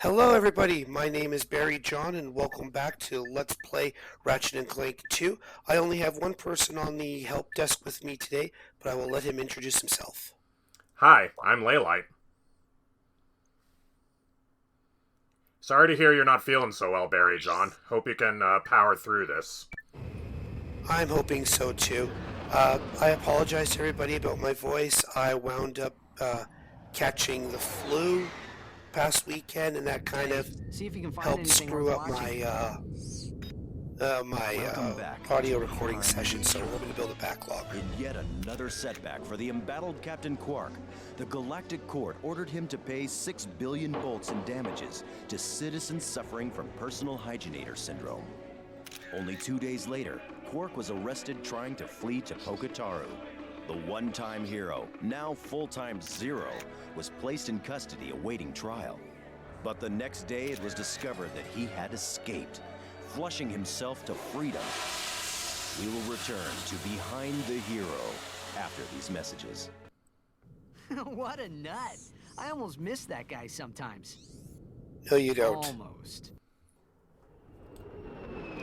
Hello everybody, my name is Barry John and welcome back to Let's Play Ratchet and Clank 2. I only have one person on the help desk with me today, but I will let him introduce himself. Hi, I'm Laylite. Sorry to hear you're not feeling so well, Barry John. Hope you can power through this. I'm hoping so too. I apologize to everybody about my voice. I wound up catching the flu past weekend, and that kind of helped screw up my audio recording session, so we're hoping to build a backlog. In yet another setback for the embattled Captain Quark, the Galactic Court ordered him to pay 6 billion bolts in damages to citizens suffering from personal hygienator syndrome. Only 2 days later, Quark was arrested trying to flee to Poketaru. The one-time hero, now full-time Zero, was placed in custody awaiting trial. But the next day it was discovered that he had escaped, flushing himself to freedom. We will return to Behind the Hero after these messages. What a nut! I almost miss that guy sometimes. No, you don't. Almost.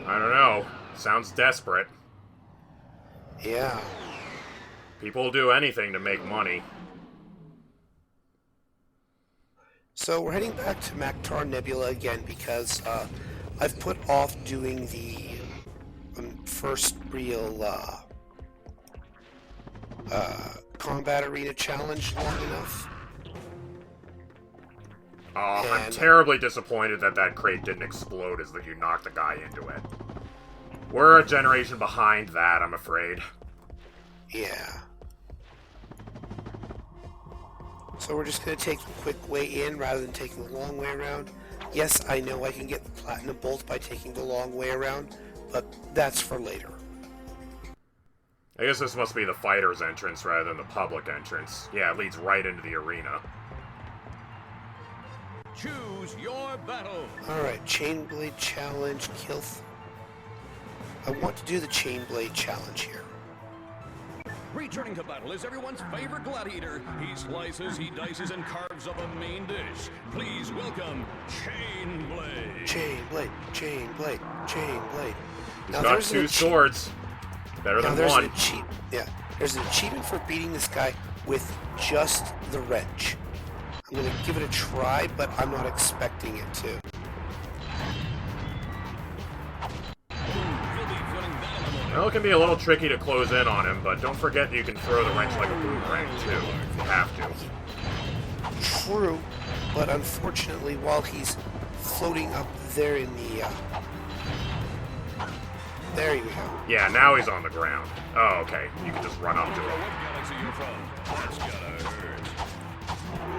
I don't know. Sounds desperate. Yeah. People will do anything to make money. So we're heading back to Mactar Nebula again because I've put off doing the first real combat arena challenge long enough. I'm terribly disappointed that that crate didn't explode as you knocked the guy into it. We're a generation behind that, I'm afraid. Yeah. So we're just going to take the quick way in rather than taking the long way around. Yes, I know I can get the platinum bolt by taking the long way around, but that's for later. I guess this must be the fighter's entrance rather than the public entrance. Yeah, it leads right into the arena. Choose your battle. Alright, Chain Blade Challenge, I want to do the Chain Blade Challenge here. Returning to battle is everyone's favorite gladiator. He slices, he dices, and carves up a main dish. Please welcome Chain Blade. Chain Blade, Chain Blade, Chain Blade. He's got two swords. Better than one. There's an achievement for beating this guy with just the wrench. I'm going to give it a try, but I'm not expecting it to. Well, it can be a little tricky to close in on him, but don't forget that you can throw the wrench like a boomerang, too, if you have to. True, but unfortunately, while he's floating up there in the, there you go. Yeah, now he's on the ground. Oh, okay. You can just run up to him.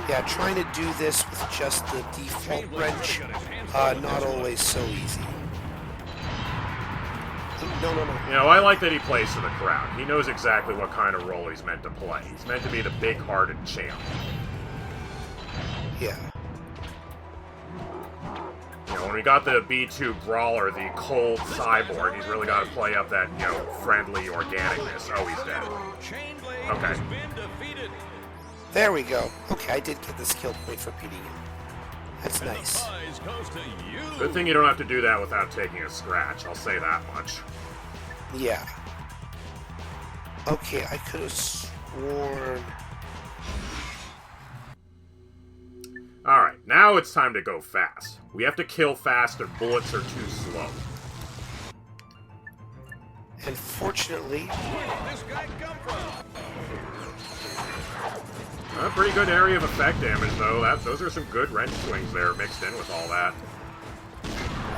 Yeah, trying to do this with just the default wrench, not always so easy. No. You know, I like that he plays to the crowd. He knows exactly what kind of role he's meant to play. He's meant to be the big-hearted champ. Yeah. You know, when we got the B2 Brawler, the cold cyborg, he's really got to play up that, you know, friendly organicness. Oh, he's dead. Okay. There we go. Okay, I did get the skill point for beating him. That's nice. Good thing you don't have to do that without taking a scratch, I'll say that much. Yeah. Okay, I could have sworn... Alright, now it's time to go fast. We have to kill fast or bullets are too slow. And fortunately... Where did this guy come from? A pretty good area of effect damage, though. Those are some good wrench swings there mixed in with all that.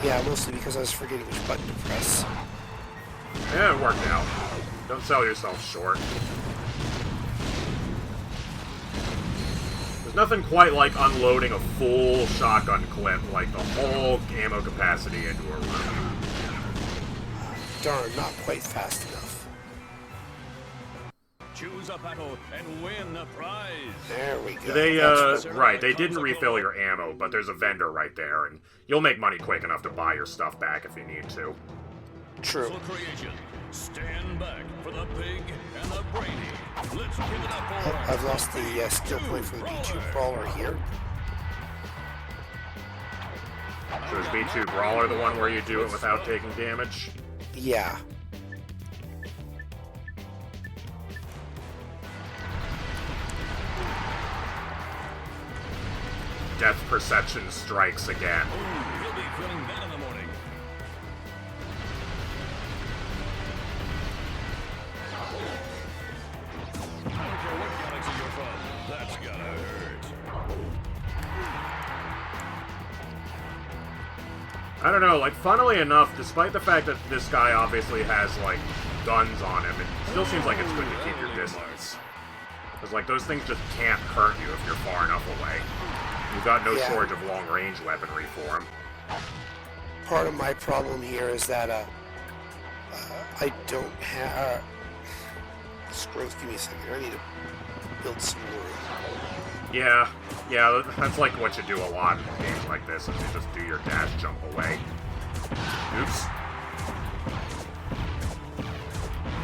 Yeah, mostly because I was forgetting which button to press. Yeah, it worked out. Don't sell yourself short. There's nothing quite like unloading a full shotgun clip, like the whole ammo capacity into a room. Darn, not quite fast enough. Choose a battle and win a prize. There we go. They didn't refill your ammo, but there's a vendor right there, and you'll make money quick enough to buy your stuff back if you need to. True. Creation. Stand back for the big and the brainy. Let's give it up for I've lost the skill point for the B2 Brawler here. So is B2 Brawler the one where you do it without taking damage? Yeah. Death Perception strikes again. You'll be feeling that in the morning. I don't care what galaxy you're from. That's gotta hurt. I don't know, like, funnily enough, despite the fact that this guy obviously has, like, guns on him, it still seems like it's good to keep your distance. Because, like, those things just can't hurt you if you're far enough away. You've got no shortage of long-range weaponry for him. Part of my problem here is that I don't have... Scrolls, give me a second. I need to build some room. Yeah, that's like what you do a lot in games like this, is you just do your dash jump away. Oops.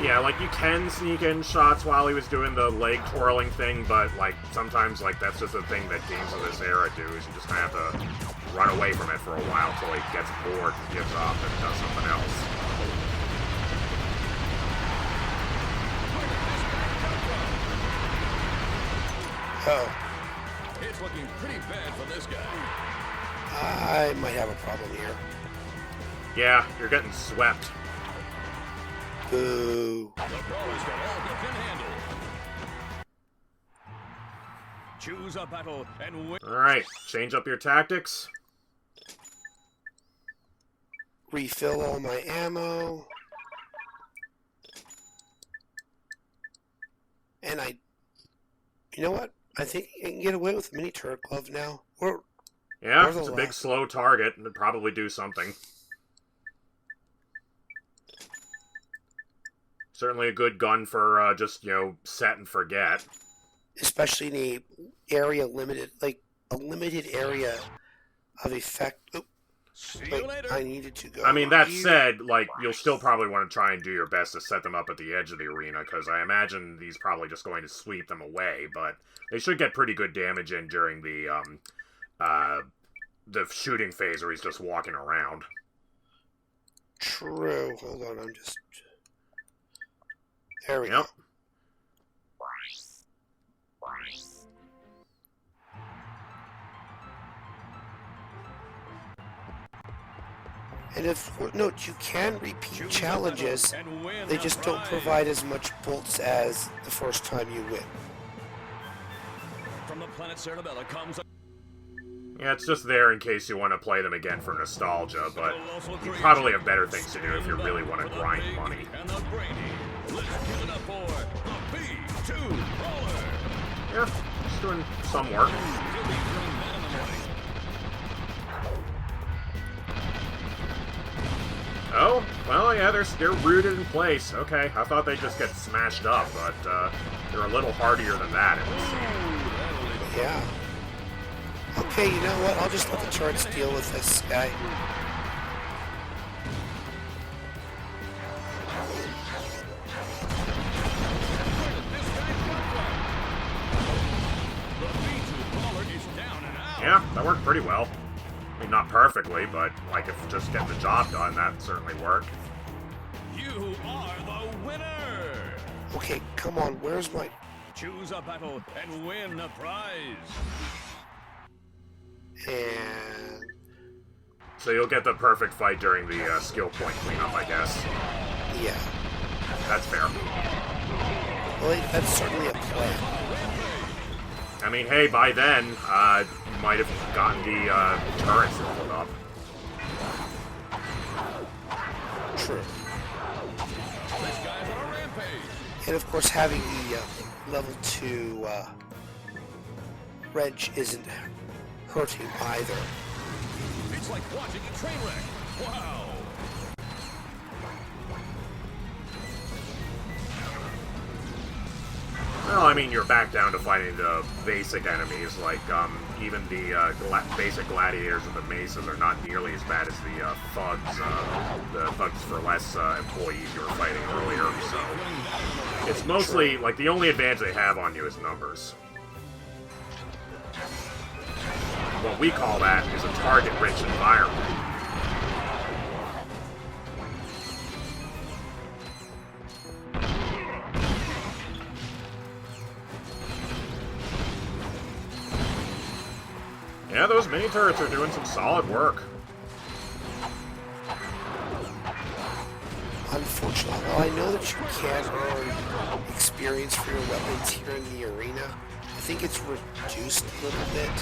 Yeah, like, you can sneak in shots while he was doing the leg twirling thing, but, like, sometimes, like, that's just a thing that games of this era do, is you just kind of have to run away from it for a while till he gets bored, gives up, and does something else. Oh. It's looking pretty bad for this guy. I might have a problem here. Yeah, you're getting swept. Boo. The brawler's got all he can handle. Choose a battle and win. Alright, change up your tactics. Refill all my ammo. And you know what? I think I can get away with a mini turret glove now. Yeah, it's a big slow target, and it'd probably do something. Certainly a good gun for just, set and forget. Especially in a area limited, like a limited area of effect. Oh, See you later. I needed to go. I mean, that said, like, you'll still probably want to try and do your best to set them up at the edge of the arena, because I imagine he's probably just going to sweep them away, but they should get pretty good damage in during the shooting phase where he's just walking around. True. Hold on, I'm just... There we go. And note, you can repeat challenges, they just don't provide as much bolts as the first time you win. From the planet Cerebella comes a... Yeah, it's just there in case you want to play them again for nostalgia, but you probably have better things to do if you really want to grind money. And the brainy. Let's give it up for the B2 Brawler. Yeah, just doing some work. You'll be feeling that in the morning. Oh, well, yeah, they're rooted in place. Okay, I thought they'd just get smashed up, but they're a little hardier than that, it would seem. Yeah. Okay, you know what? I'll just let the turrets deal with this guy. Yeah, that worked pretty well. I mean, not perfectly, but, like, if just get the job done, that'd certainly work. You are the winner! Okay, come on, where's my... Choose a battle and win a prize! And... So you'll get the perfect fight during the skill point cleanup, I guess. Yeah. That's fair. Well, that's certainly a plan. I mean, hey, by then, you might have gotten the turrets leveled up. True. This guy's on a rampage! And of course, having the level 2 wrench isn't hurting either. It's like watching a train wreck! Wow! Well, I mean, you're back down to fighting the basic enemies, like, even the basic gladiators with the maces are not nearly as bad as the thugs for less employees you were fighting earlier, so... It's mostly, like, the only advantage they have on you is numbers. what we call that is a target-rich environment. Yeah, those mini turrets are doing some solid work. Unfortunately, while I know that you can earn experience for your weapons here in the arena, I think it's reduced a little bit.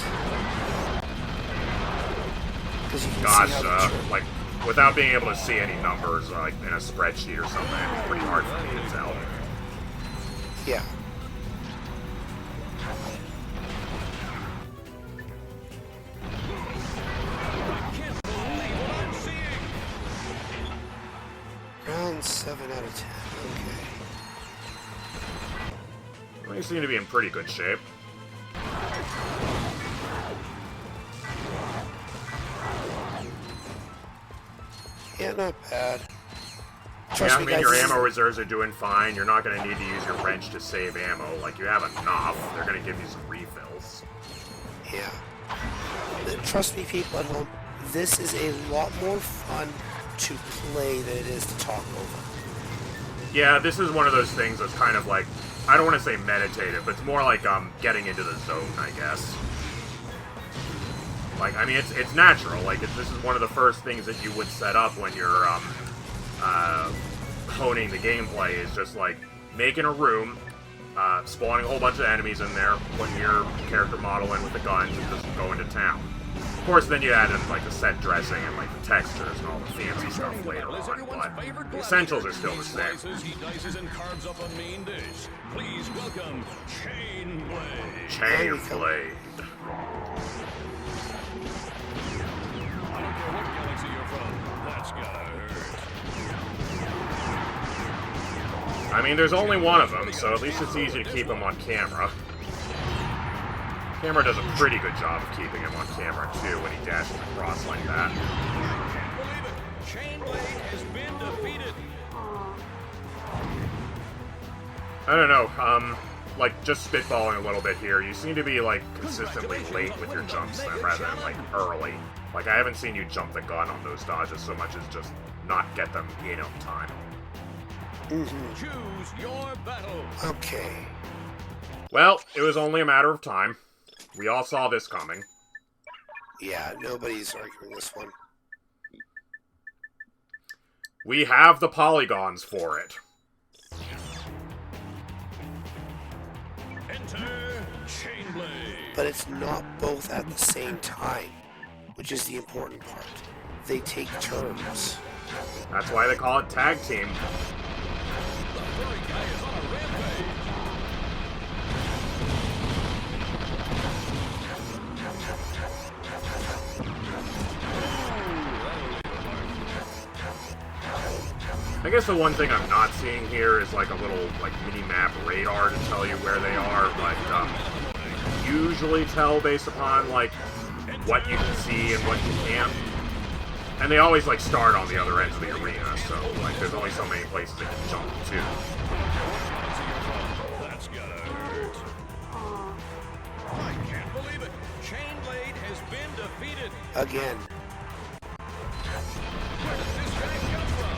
Because you can see how like, without being able to see any numbers, like, in a spreadsheet or something, it's pretty hard for me to tell. Yeah. Round 7 out of 10, okay. Well, you seem to be in pretty good shape. Yeah, not bad. Yeah, Trust I me, mean, guys, your this is- ammo reserves are doing fine. You're not going to need to use your wrench to save ammo. Like, you have enough. They're going to give you some refills. Yeah. Trust me, people at home, this is a lot more fun to play than it is to talk over. Yeah, this is one of those things that's kind of like, I don't want to say meditative, but it's more like getting into the zone, I guess. Like, I mean, it's natural. Like, this is one of the first things that you would set up when you're honing the gameplay, is just like making a room, spawning a whole bunch of enemies in there, putting your character model in with the guns, and just going to town. Of course, then you add in like the set dressing and like the textures and all the fancy stuff later on, but the essentials are still the same. He dices and carves up a main dish. Please welcome Chain Blade. Chain Blade. I don't care what galaxy you're from. That's gotta hurt. I mean, there's only one of them, so at least it's easy to keep him on camera. Camera does a pretty good job of keeping him on camera, too, when he dashes across like that. Can't believe it. Chain Blade has been defeated. I don't know, like, just spitballing a little bit here, you seem to be, like, consistently late with your jumps then, rather than, like, early. Like, I haven't seen you jump the gun on those dodges so much as just not get them in on time. Choose your battle. Okay. Well, it was only a matter of time. We all saw this coming. Yeah, nobody's arguing this one. We have the polygons for it. Enter Chain Blade. But it's not both at the same time, which is the important part. They take turns. That's why they call it tag team. The furry guy is on a rampage. I guess the one thing I'm not seeing here is like a little like mini-map radar to tell you where they are, but usually tell based upon like what you can see and what you can't. And they always like start on the other ends of the arena, so like there's only so many places they can jump to. That's gotta hurt. I can't believe it. Chain Blade has been defeated. Again. Where does this guy come from?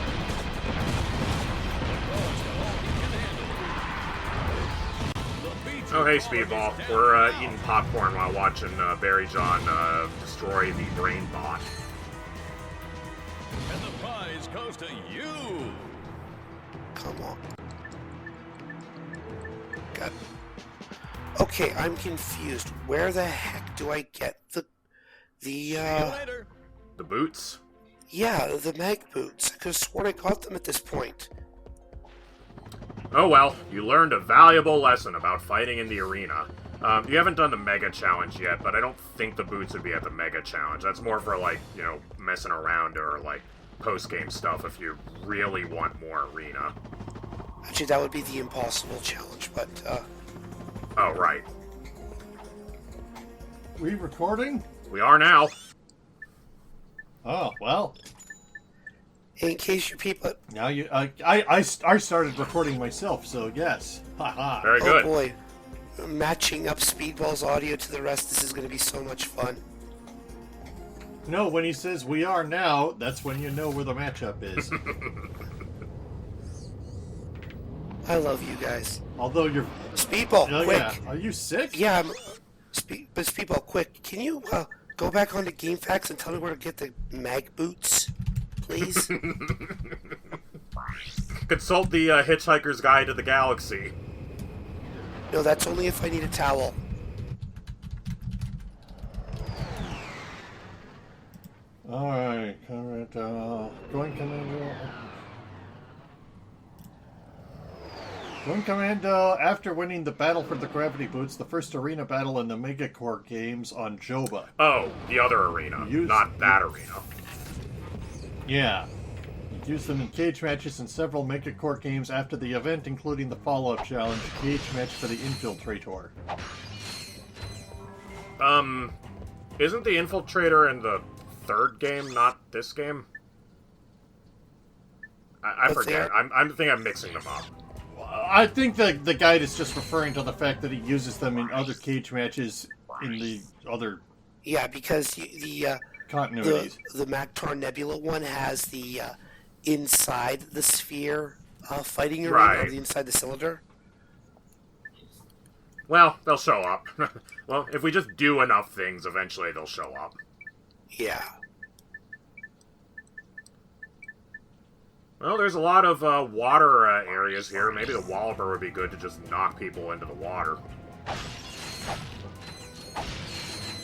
Oh hey Speedball, we're eating popcorn while watching Barry John destroy the brain bot. And the prize goes to you. Come on. God. Okay, I'm confused. Where the heck do I get the See you later. The boots? yeah, the mag boots? I could have sworn I got them at this point. Oh well, you learned a valuable lesson about fighting in the arena. You haven't done the Mega Challenge yet, but I don't think the boots would be at the Mega Challenge. That's more for, like, you know, messing around or, like, post-game stuff if you really want more arena. Actually, that would be the impossible challenge, but, Oh, right. We recording? We are now. Oh, well. in case you people... Now you, I started recording myself, so yes. Haha. Very Oh good. boy. Matching up Speedball's audio to the rest, this is going to be so much fun. No, when he says we are now, that's when you know where the matchup is. I love you guys. Although you're... Speedball, Oh, quick. yeah. Are you sick? Yeah, but Speedball, quick. Can you go back onto GameFAQs and tell me where to get the mag boots, please? Consult the Hitchhiker's Guide to the Galaxy. No, that's only if I need a towel. Alright, Commando. Going Commando. Going Commando, after winning the battle for the Gravity Boots, the first arena battle in the Megacore games on Joba. Oh, the other arena, not that arena. Yeah. Used them in cage matches in several Megacore games after the event, including the Fallout Challenge cage match for the Infiltrator. Isn't the Infiltrator in the third game, not this game? I forget. I think I'm mixing them up. I think the guide is just referring to the fact that he uses them in other cage matches in the other Yeah, because the continuities. the Mactar Nebula one has the inside the sphere fighting arena, Right. the inside the cylinder. Well, they'll show up. Well, if we just do enough things, eventually they'll show up. Yeah. Well, there's a lot of water areas here. Maybe the Walloper would be good to just knock people into the water.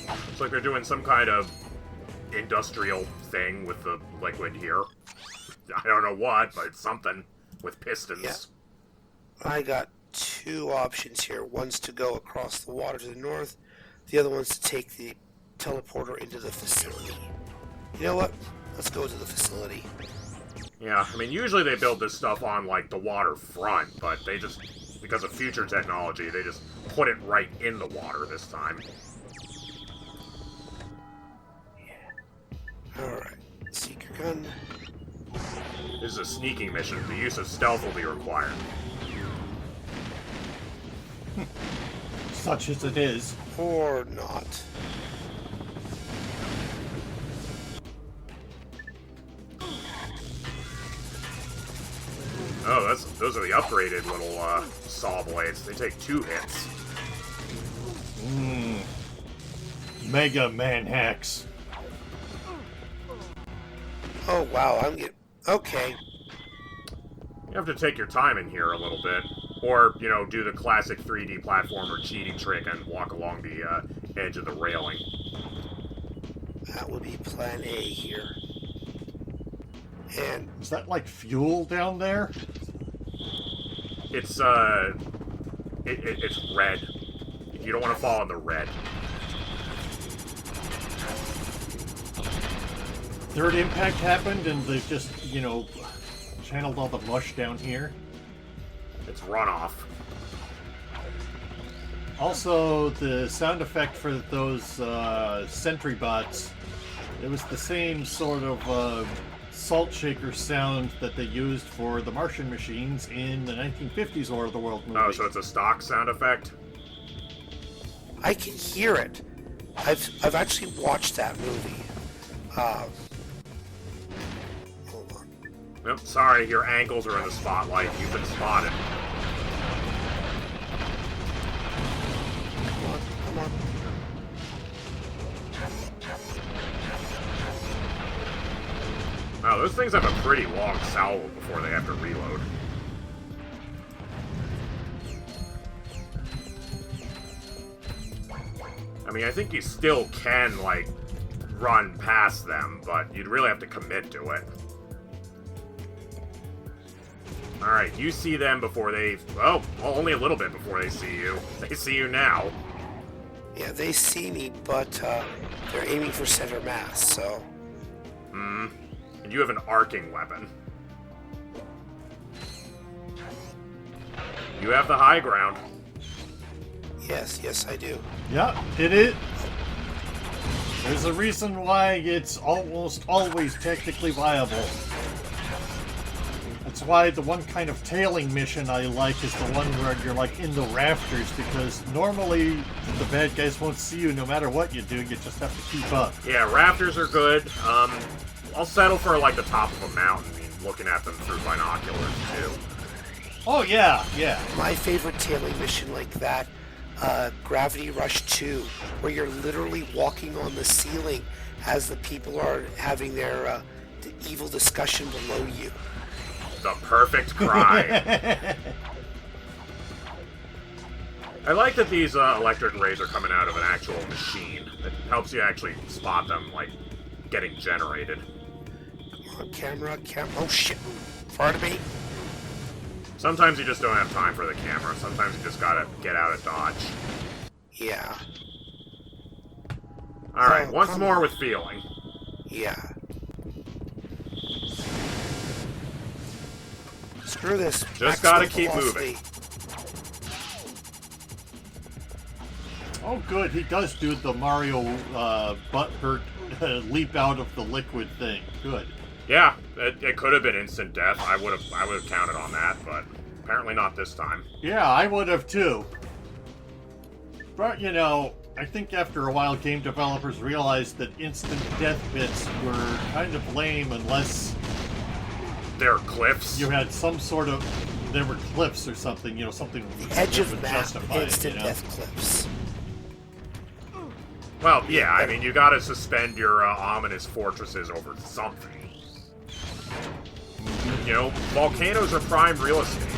Looks like they're doing some kind of industrial thing with the liquid here. I don't know what, but it's something with pistons. Yeah. I got two options here. One's to go across the water to the north. The other one's to take the teleporter into the facility. You know what? Let's go to the facility. Yeah, I mean, usually they build this stuff on, like, the waterfront, but they just, because of future technology, they just put it right in the water this time. Alright. Seeker gun. This is a sneaking mission. The use of stealth will be required. Such as it is. Or not. Oh, those are the upgraded little saw blades. They take 2 hits. Mega Man hacks. Oh, wow. I'm getting... Okay. You have to take your time in here a little bit. Or, you know, do the classic 3D platformer cheating trick and walk along the edge of the railing. That would be plan A here. And... Is that like fuel down there? It's, it's red. You don't want to fall in the red. Third impact happened and they've just, you know, channeled all the mush down here. It's runoff. Also, the sound effect for those sentry bots, it was the same sort of salt shaker sound that they used for the Martian machines in the 1950s War of the World movie. Oh, so it's a stock sound effect? I can hear it. I've actually watched that movie. Hold on. Nope, sorry, your ankles are in the spotlight. You've been spotted. Come on, come on. Wow, those things have a pretty long salvo before they have to reload. I mean, I think you still can, like, run past them, but you'd really have to commit to it. Alright, you see them before they... Oh, well, only a little bit before they see you. They see you now. Yeah, they see me, but they're aiming for center mass, so... And you have an arcing weapon. You have the high ground. Yes, I do. Yeah, it is. There's a reason why it's almost always technically viable. That's why the one kind of tailing mission I like is the one where you're like in the rafters, because normally the bad guys won't see you no matter what you do. You just have to keep up. Yeah, rafters are good. I'll settle for like the top of a mountain and looking at them through binoculars too. Oh yeah, yeah. My favorite tailing mission like that, Gravity Rush 2, where you're literally walking on the ceiling as the people are having their evil discussion below you. The perfect cry. I like that these electric rays are coming out of an actual machine. It helps you actually spot them, like, getting generated. Come on, camera. Oh shit! Pardon me. Sometimes you just don't have time for the camera. Sometimes you just gotta get out of dodge. Yeah. Alright, Oh, once come more on. with feeling. Yeah. Screw this. Just Maximum gotta keep velocity. moving. Oh good, he does do the Mario butthurt leap out of the liquid thing. Good. Yeah, it could have been instant death. I would have counted on that, but apparently not this time. Yeah, I would have too. But you know, I think after a while game developers realized that instant death bits were kind of lame unless There are cliffs. you had some sort of... There were cliffs or something, you know, something The edge that of would map, justify it, instant you know? death cliffs. Well, yeah, I mean, you gotta suspend your ominous fortresses over something. You know, volcanoes are prime real estate.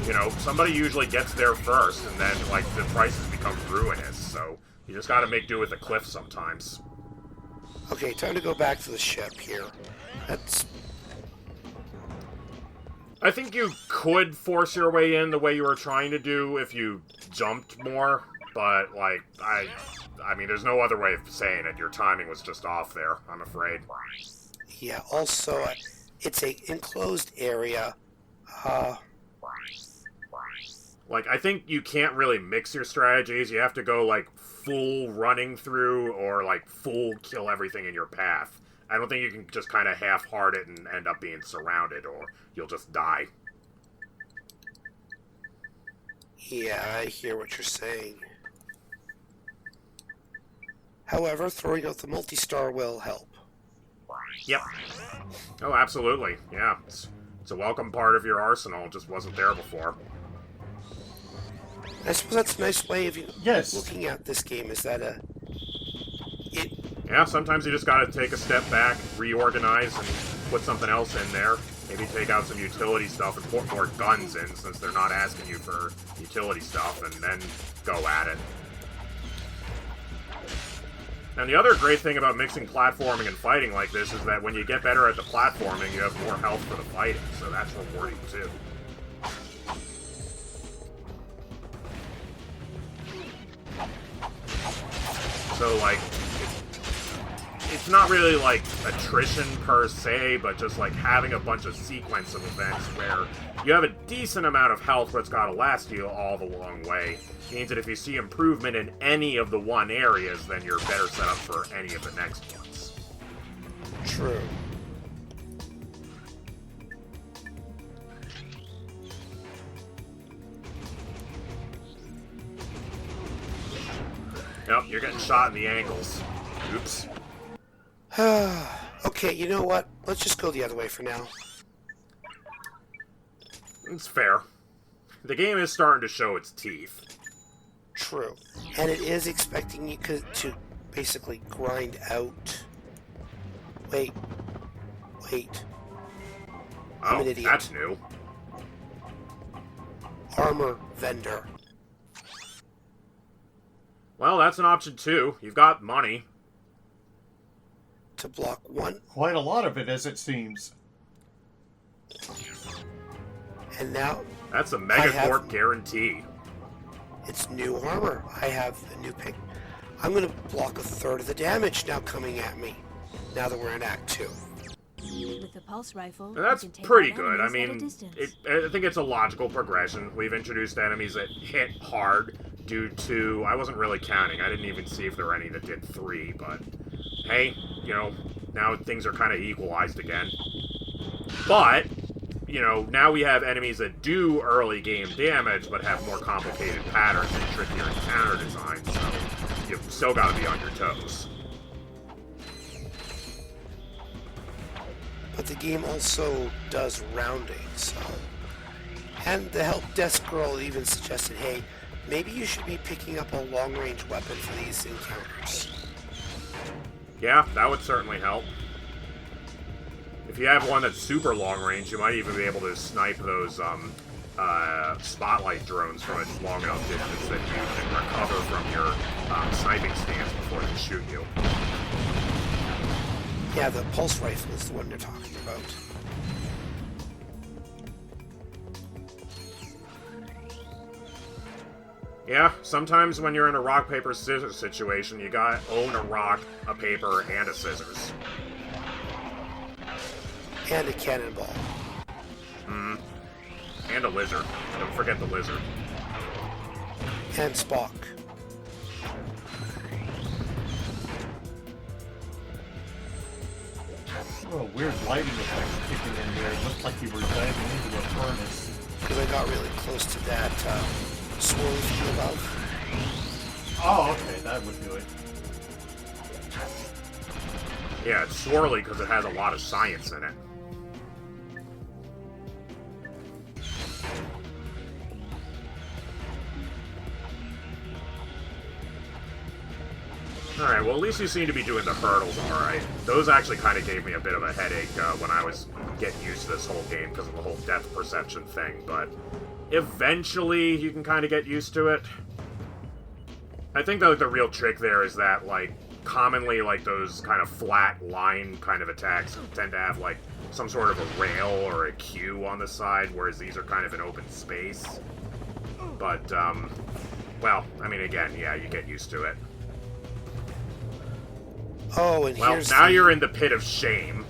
You know, somebody usually gets there first, and then, like, the prices become ruinous, so you just gotta make do with the cliff sometimes. Okay, time to go back to the ship here. That's... I think you could force your way in the way you were trying to do if you jumped more, but, like, I mean, there's no other way of saying it. Your timing was just off there, I'm afraid. Yeah, also, it's a enclosed area. Like, I think you can't really mix your strategies. You have to go, like, full running through or, like, full kill everything in your path. I don't think you can just kind of half-heart it and end up being surrounded, or you'll just die. Yeah, I hear what you're saying. However, throwing out the multi-star will help. Yep. Oh, absolutely. Yeah, it's a welcome part of your arsenal. It just wasn't there before. I suppose that's a nice way of Yes. looking at this game, is that Yeah, sometimes you just gotta take a step back, reorganize, and put something else in there. Maybe take out some utility stuff and put more guns in, since they're not asking you for utility stuff, and then go at it. And the other great thing about mixing platforming and fighting like this is that when you get better at the platforming, you have more health for the fighting, so that's rewarding too. So, like, it's not really, like, attrition per se, but just, like, having a bunch of sequence of events where you have a decent amount of health, but it's gotta last you all the long way. Means that if you see improvement in any of the one areas, then you're better set up for any of the next ones. true? Yep, you're getting shot in the ankles. Oops. Okay, you know what? Let's just go the other way for now. It's fair. The game is starting to show its teeth. True. And it is expecting you to basically grind out... Wait. I'm Oh, an idiot. that's new. Armor vendor. Well, that's an option too. You've got money. To block one. Quite a lot of it, as it seems. And now That's a I Megacorp have- guarantee. it's new armor. I have a new pick. I'm going to block a third of the damage now coming at me. Now that we're in Act 2. With the pulse rifle, And that's you can take pretty out good. I enemies at a mean, distance. I think it's a logical progression. We've introduced enemies that hit hard due to... I wasn't really counting. I didn't even see if there were any that did 3, but... Hey, you know, now things are kind of equalized again. But... you know, now we have enemies that do early game damage, but have more complicated patterns and trickier encounter designs, so you've still got to be on your toes. But the game also does rounding, so... And the help desk girl even suggested, hey, maybe you should be picking up a long-range weapon for these encounters. Yeah, that would certainly help. If you have one that's super long range, you might even be able to snipe those spotlight drones from a long enough distance that you can recover from your sniping stance before they shoot you. Yeah, the pulse rifle is the one you're talking about. Yeah, sometimes when you're in a rock, paper, scissors situation, you gotta own a rock, a paper, and a scissors. And a cannonball. And a lizard. Don't forget the lizard. And Spock. Oh, weird lighting effects kicking in there. It looked like you were diving into a furnace. Because I got really close to that swirly from above. Oh, okay, that would do it. Yeah, it's swirly because it has a lot of science in it. Alright, well at least you seem to be doing the hurdles alright. Those actually kind of gave me a bit of a headache when I was getting used to this whole game because of the whole depth perception thing, but eventually you can kind of get used to it. I think the real trick there is that, like, commonly, like, those kind of flat line kind of attacks tend to have, like, some sort of a rail or a queue on the side, whereas these are kind of an open space. But, well, I mean, again, yeah, you get used to it. Oh, and Well, here's now you're in the pit of shame.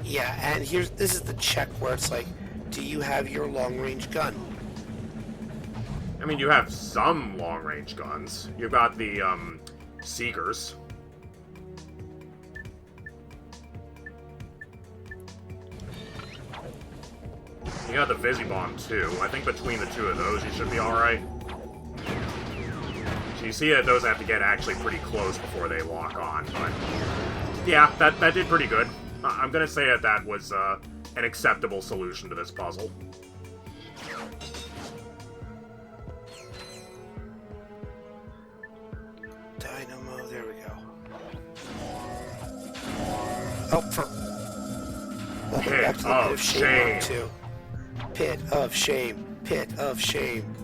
Yeah, and this is the check where it's like, do you have your long-range gun? I mean, you have some long-range guns. You've got the, Seekers. You got the Visi Bomb, too. I think between the two of those, you should be alright. So you see that those have to get actually pretty close before they lock on, but... Yeah, that did pretty good. I'm gonna say that was, an acceptable solution to this puzzle. Dynamo, there we go. Oh, welcome back to the Pit of Shame Round 2. Pit of Shame. Pit of Shame.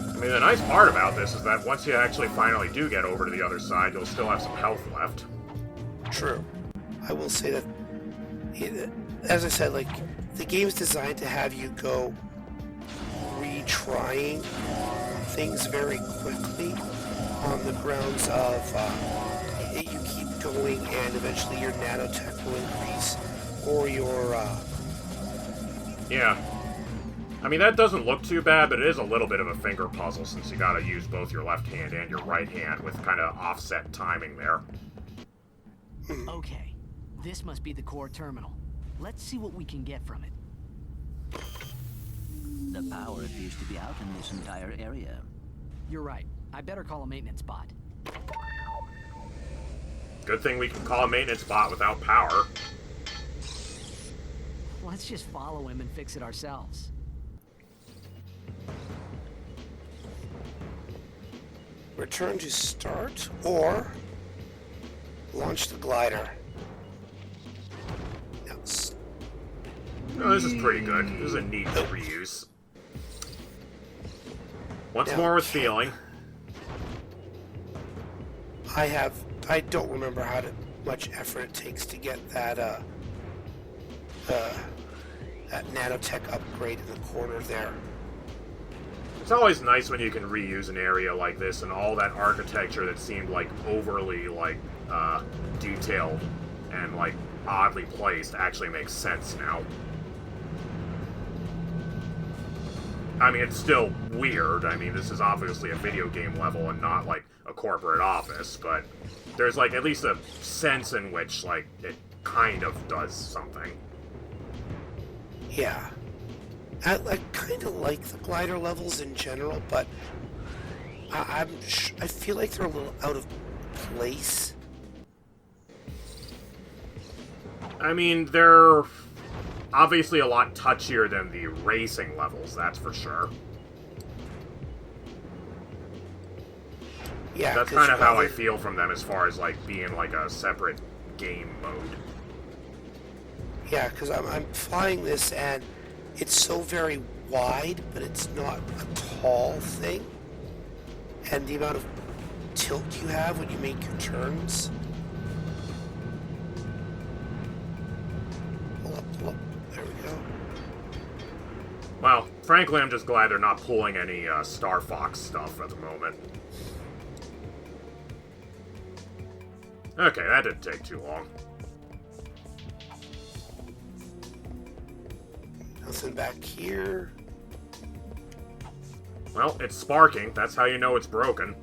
I mean, the nice part about this is that once you actually finally do get over to the other side, you'll still have some health left. True. I will say that, as I said, like, the game's designed to have you go retrying things very quickly on the grounds of you keep going and eventually your nanotech will increase, or your... Yeah. I mean, that doesn't look too bad, but it is a little bit of a finger puzzle since you gotta use both your left hand and your right hand with kind of offset timing there. Okay, this must be the core terminal. Let's see what we can get from it. The power appears to be out in this entire area. You're right. I better call a maintenance bot. Good thing we can call a maintenance bot without power. Let's just follow him and fix it ourselves. Return to start, or launch the glider. Yes. Oh, this is pretty good. This is a neat reuse. Once more with feeling. I don't remember how much effort it takes to get that that nanotech upgrade in the corner there. It's always nice when you can reuse an area like this and all that architecture that seemed like overly like detailed and like oddly placed actually makes sense now. I mean, it's still weird. I mean, this is obviously a video game level and not, like, a corporate office, but there's, like, at least a sense in which, like, it kind of does something. Yeah. I kind of like the glider levels in general, but I feel like they're a little out of place. I mean, they're obviously a lot touchier than the racing levels, that's for sure. Yeah, that's kind of how I feel from them as far as, like, being, like, a separate game mode. Yeah, because I'm flying this and it's so very wide, but it's not a tall thing. And the amount of tilt you have when you make your turns. Pull up, pull up. There we go. Well, frankly, I'm just glad they're not pulling any Star Fox stuff at the moment. Okay, that didn't take too long. Nothing back here. Well, it's sparking. That's how you know it's broken.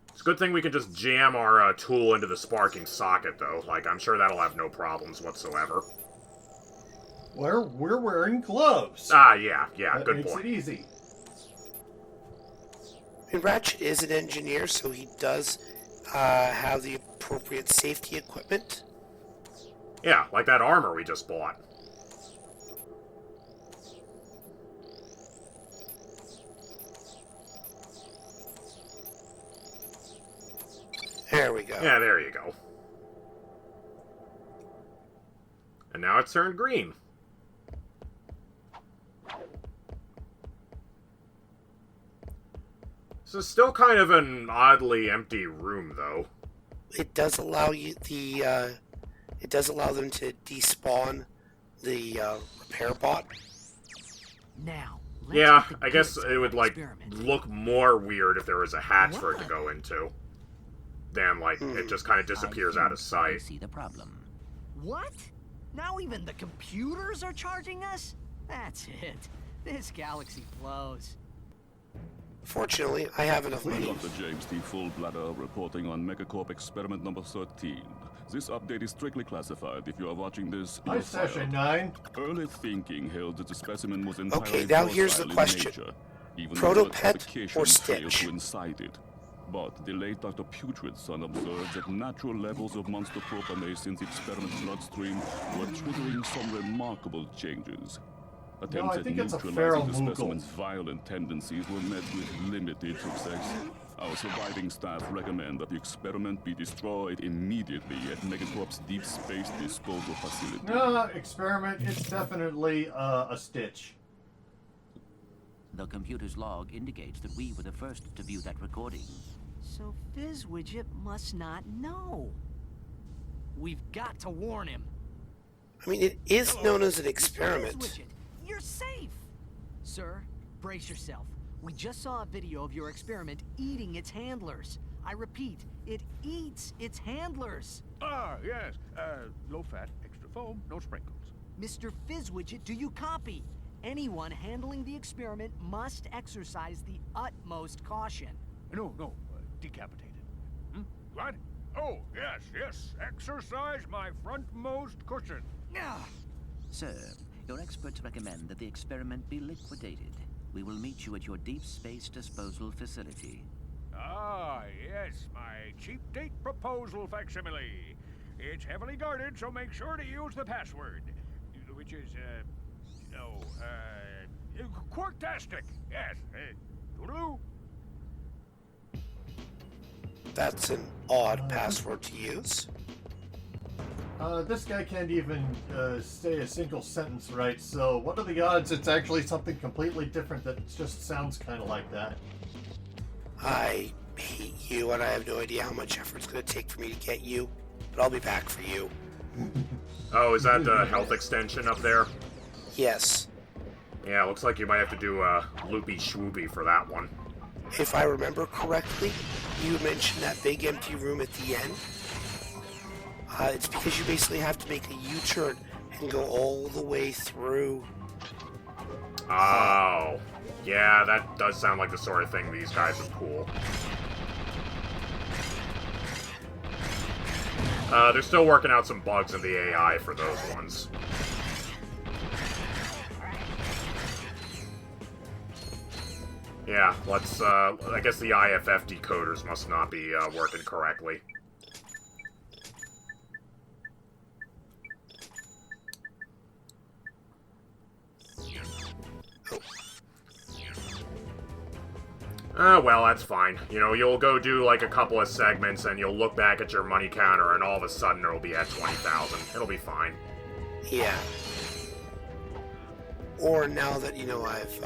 It's a good thing we can just jam our tool into the sparking socket, though. Like, I'm sure that'll have no problems whatsoever. We're wearing gloves. Ah, yeah, That good makes point. it easy. And Ratchet is an engineer, so he does have the appropriate safety equipment. Yeah, like that armor we just bought. There we go. Yeah, there you go. And now it's turned green. This is still kind of an oddly empty room, though. It does allow you it does allow them to despawn the repair bot. Now, let's Yeah, get the I guess goods it would, on like, experiment. look more weird if there was a hatch for it to What? go into. Than, like, it just kind of disappears I out of think I sight. see the problem. What? Now even the computers are charging us? That's it. This galaxy blows. Fortunately, I have enough money. Dr. James T. Fullbladder reporting on Megacorp experiment number 13. This update is strictly classified if you are watching this in Hi, the file. Session 9. Early thinking held that the specimen was entirely Okay, now here's the docile in question. nature, even Proto though its Pet application or failed Stitch? to incite it. But the late Dr. Putrid's son observed that natural levels of monster propamase in the experiment's bloodstream were triggering some remarkable changes. Attempts I at think it's a neutralizing feral the Moogle. specimen's violent tendencies were met with limited success. Our surviving staff recommend that the experiment be destroyed immediately at Megacorp's deep space disposal facility. No, experiment. It's definitely a Stitch. The computer's log indicates that we were the first to view that recording. So Fizzwidget must not know. We've got to warn him. I mean, it is known as an experiment. Fizzwidget, you're safe. Sir, brace yourself. We just saw a video of your experiment eating its handlers. I repeat, it eats its handlers. Ah, yes. Low fat, extra foam, no sprinkles. Mr. Fizzwidget, do you copy? Anyone handling the experiment must exercise the utmost caution. No, decapitated. Hmm? What? Oh, yes. Exercise my frontmost cushion. Ah, Sir, your experts recommend that the experiment be liquidated. We will meet you at your deep space disposal facility. Ah, yes, my cheap date proposal facsimile. It's heavily guarded, so make sure to use the password, which is, Quarktastic. Yes, toodaloo. That's an odd password to use. This guy can't even say a single sentence right, so what are the odds it's actually something completely different that just sounds kind of like that? I hate you, and I have no idea how much effort it's going to take for me to get you, but I'll be back for you. Oh, is that the health extension up there? Yes. Yeah, looks like you might have to do a loopy swoopy for that one. If I remember correctly, you mentioned that big empty room at the end. It's because you basically have to make a U-turn can go all the way through. Oh. Yeah, that does sound like the sort of thing these guys would pull. They're still working out some bugs in the AI for those ones. Yeah, let's, I guess the IFF decoders must not be, working correctly. Well, that's fine. You know, you'll go do, like, a couple of segments, and you'll look back at your money counter, and all of a sudden it'll be at 20,000. It'll be fine. Yeah. Or now that, you know, I've,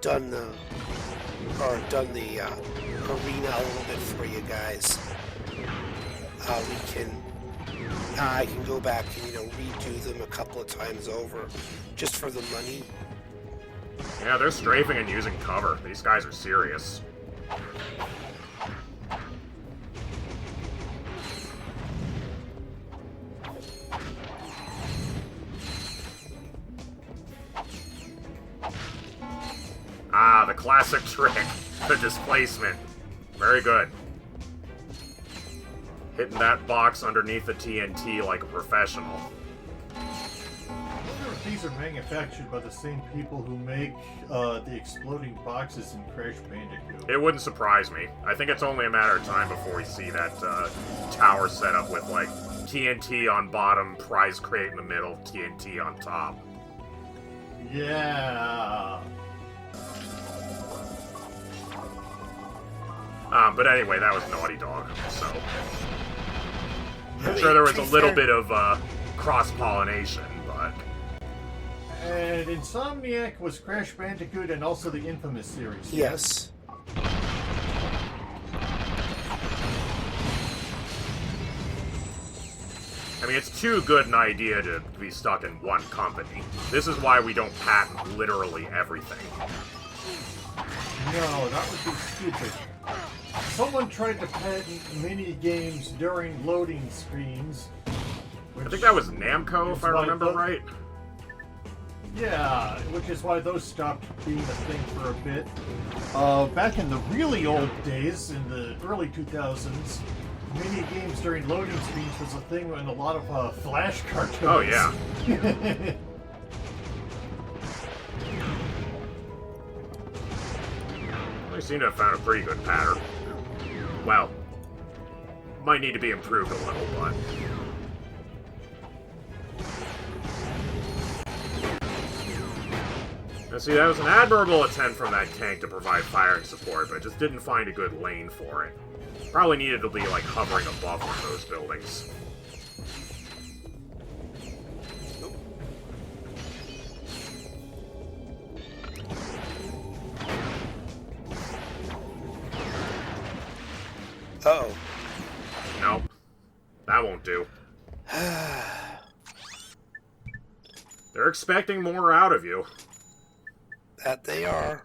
done the arena a little bit for you guys, I can go back and, you know, redo them a couple of times over, just for the money. Yeah, they're strafing and using cover. These guys are serious. Ah, the classic trick. The displacement. Very good. Hitting that box underneath the TNT like a professional. I wonder if these are manufactured by the same people who make the exploding boxes in Crash Bandicoot. It wouldn't surprise me. I think it's only a matter of time before we see that tower set up with, like, TNT on bottom, prize crate in the middle, TNT on top. Yeah. But anyway, that was Naughty Dog, so... I'm sure there was a little bit of cross-pollination, but... And Insomniac was Crash Bandicoot and also the Infamous series. Yes. I mean, it's too good an idea to be stuck in one company. This is why we don't patent literally everything. No, that would be stupid. Someone tried to patent mini-games during loading screens. I think that was Namco, if I remember right. Yeah, which is why those stopped being a thing for a bit. Back in the really old days, in the early 2000s, mini-games during loading screens was a thing in a lot of Flash cartoons. Oh, yeah. They seem to have found a pretty good pattern. Well, might need to be improved a little, but... Now see, that was an admirable attempt from that tank to provide firing support, but just didn't find a good lane for it. Probably needed to be, like, hovering above one of those buildings. Uh-oh. Nope. That won't do. They're expecting more out of you. That they are.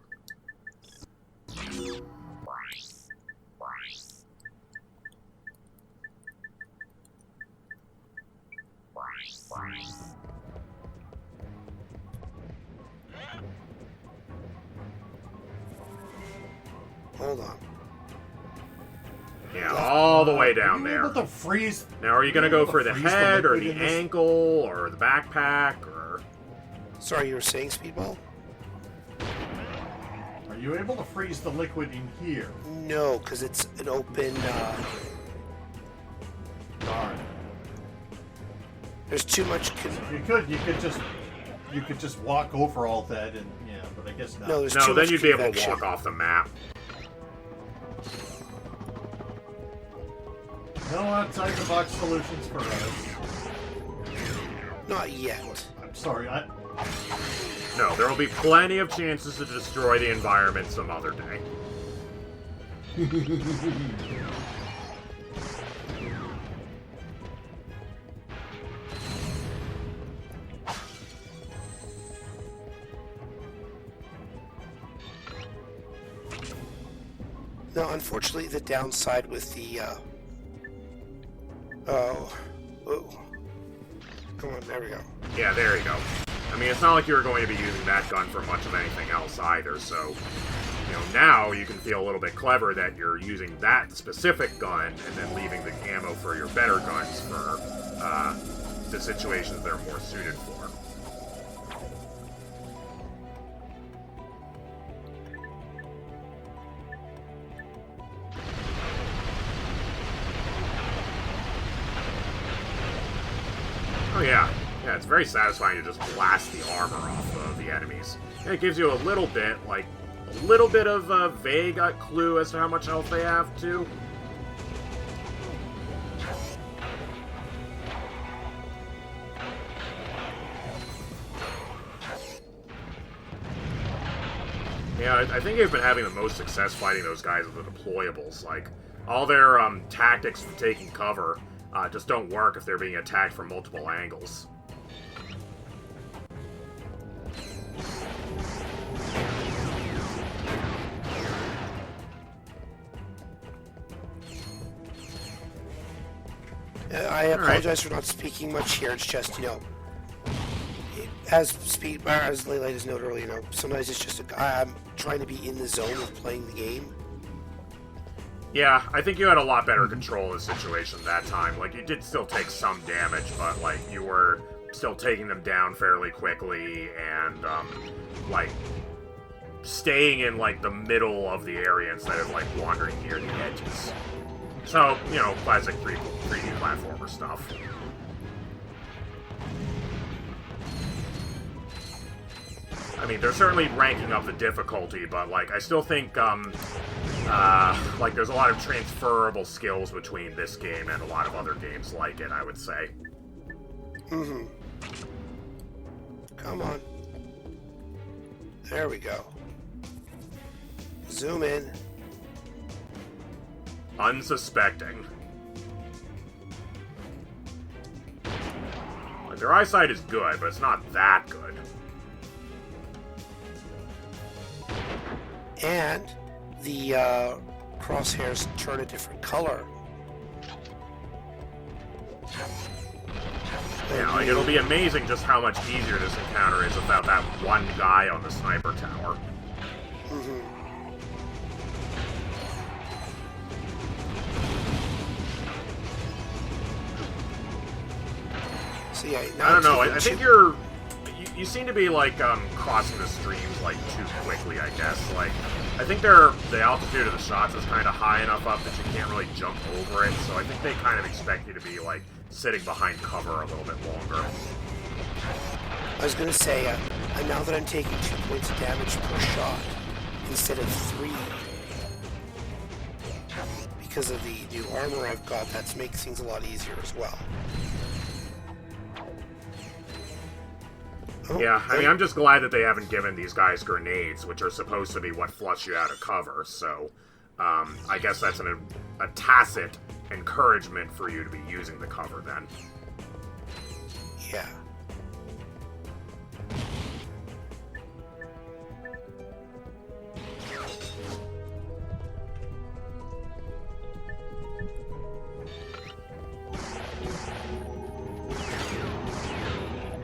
Hold on. Yeah, all the way down Are you there. able to freeze? Now, are you going to go for the freeze the head, or liquid the in this? ankle, or the backpack, or... Sorry, you were saying, Speedball? Are you able to freeze the liquid in here? No, because it's an open, Darn. there's too much You could just walk over all that and yeah, but I guess not. No, there's No, too then much you'd be able to convection. walk off the map. No outside the box solutions for us. Not yet. I'm sorry, No, there will be plenty of chances to destroy the environment some other day. No, unfortunately, the downside with the, Come on, there we go. Yeah, there you go. I mean, it's not like you're going to be using that gun for much of anything else either, so, you know, now you can feel a little bit clever that you're using that specific gun and then leaving the ammo for your better guns for the situations they're more suited for. Oh yeah. Yeah, it's very satisfying to just blast the armor off of the enemies. And it gives you a little bit of a vague clue as to how much health they have, too. Yeah, I think they've been having the most success fighting those guys with the deployables. Like, all their tactics for taking cover just don't work if they're being attacked from multiple angles. I apologize for not speaking much here. It's just, you know, as Lele has noted earlier, you know, sometimes it's just I'm trying to be in the zone of playing the game. Yeah, I think you had a lot better control of the situation that time. Like, you did still take some damage, but, like, you were still taking them down fairly quickly and, like, staying in, like, the middle of the area instead of, like, wandering near the edges. So, you know, classic 3D platformer stuff. I mean, they're certainly ranking up the difficulty, but, like, I still think, like, there's a lot of transferable skills between this game and a lot of other games like it, I would say. Mm-hmm. Come on. There we go. Zoom in. Unsuspecting. Like, their eyesight is good, but it's not that good. And the crosshairs turn a different color. Yeah, like, it'll be amazing just how much easier this encounter is without that one guy on the sniper tower. Mm-hmm. So yeah, I don't know, I think you seem to be, like, crossing the streams, like, too quickly, I guess. Like, I think the altitude of the shots is kind of high enough up that you can't really jump over it, so I think they kind of expect you to be, like, sitting behind cover a little bit longer. I was gonna say, now that I'm taking 2 points of damage per shot instead of 3, because of the new armor I've got, that makes things a lot easier as well. Yeah, I mean, I'm just glad that they haven't given these guys grenades, which are supposed to be what flush you out of cover, so I guess that's a tacit encouragement for you to be using the cover then. Yeah.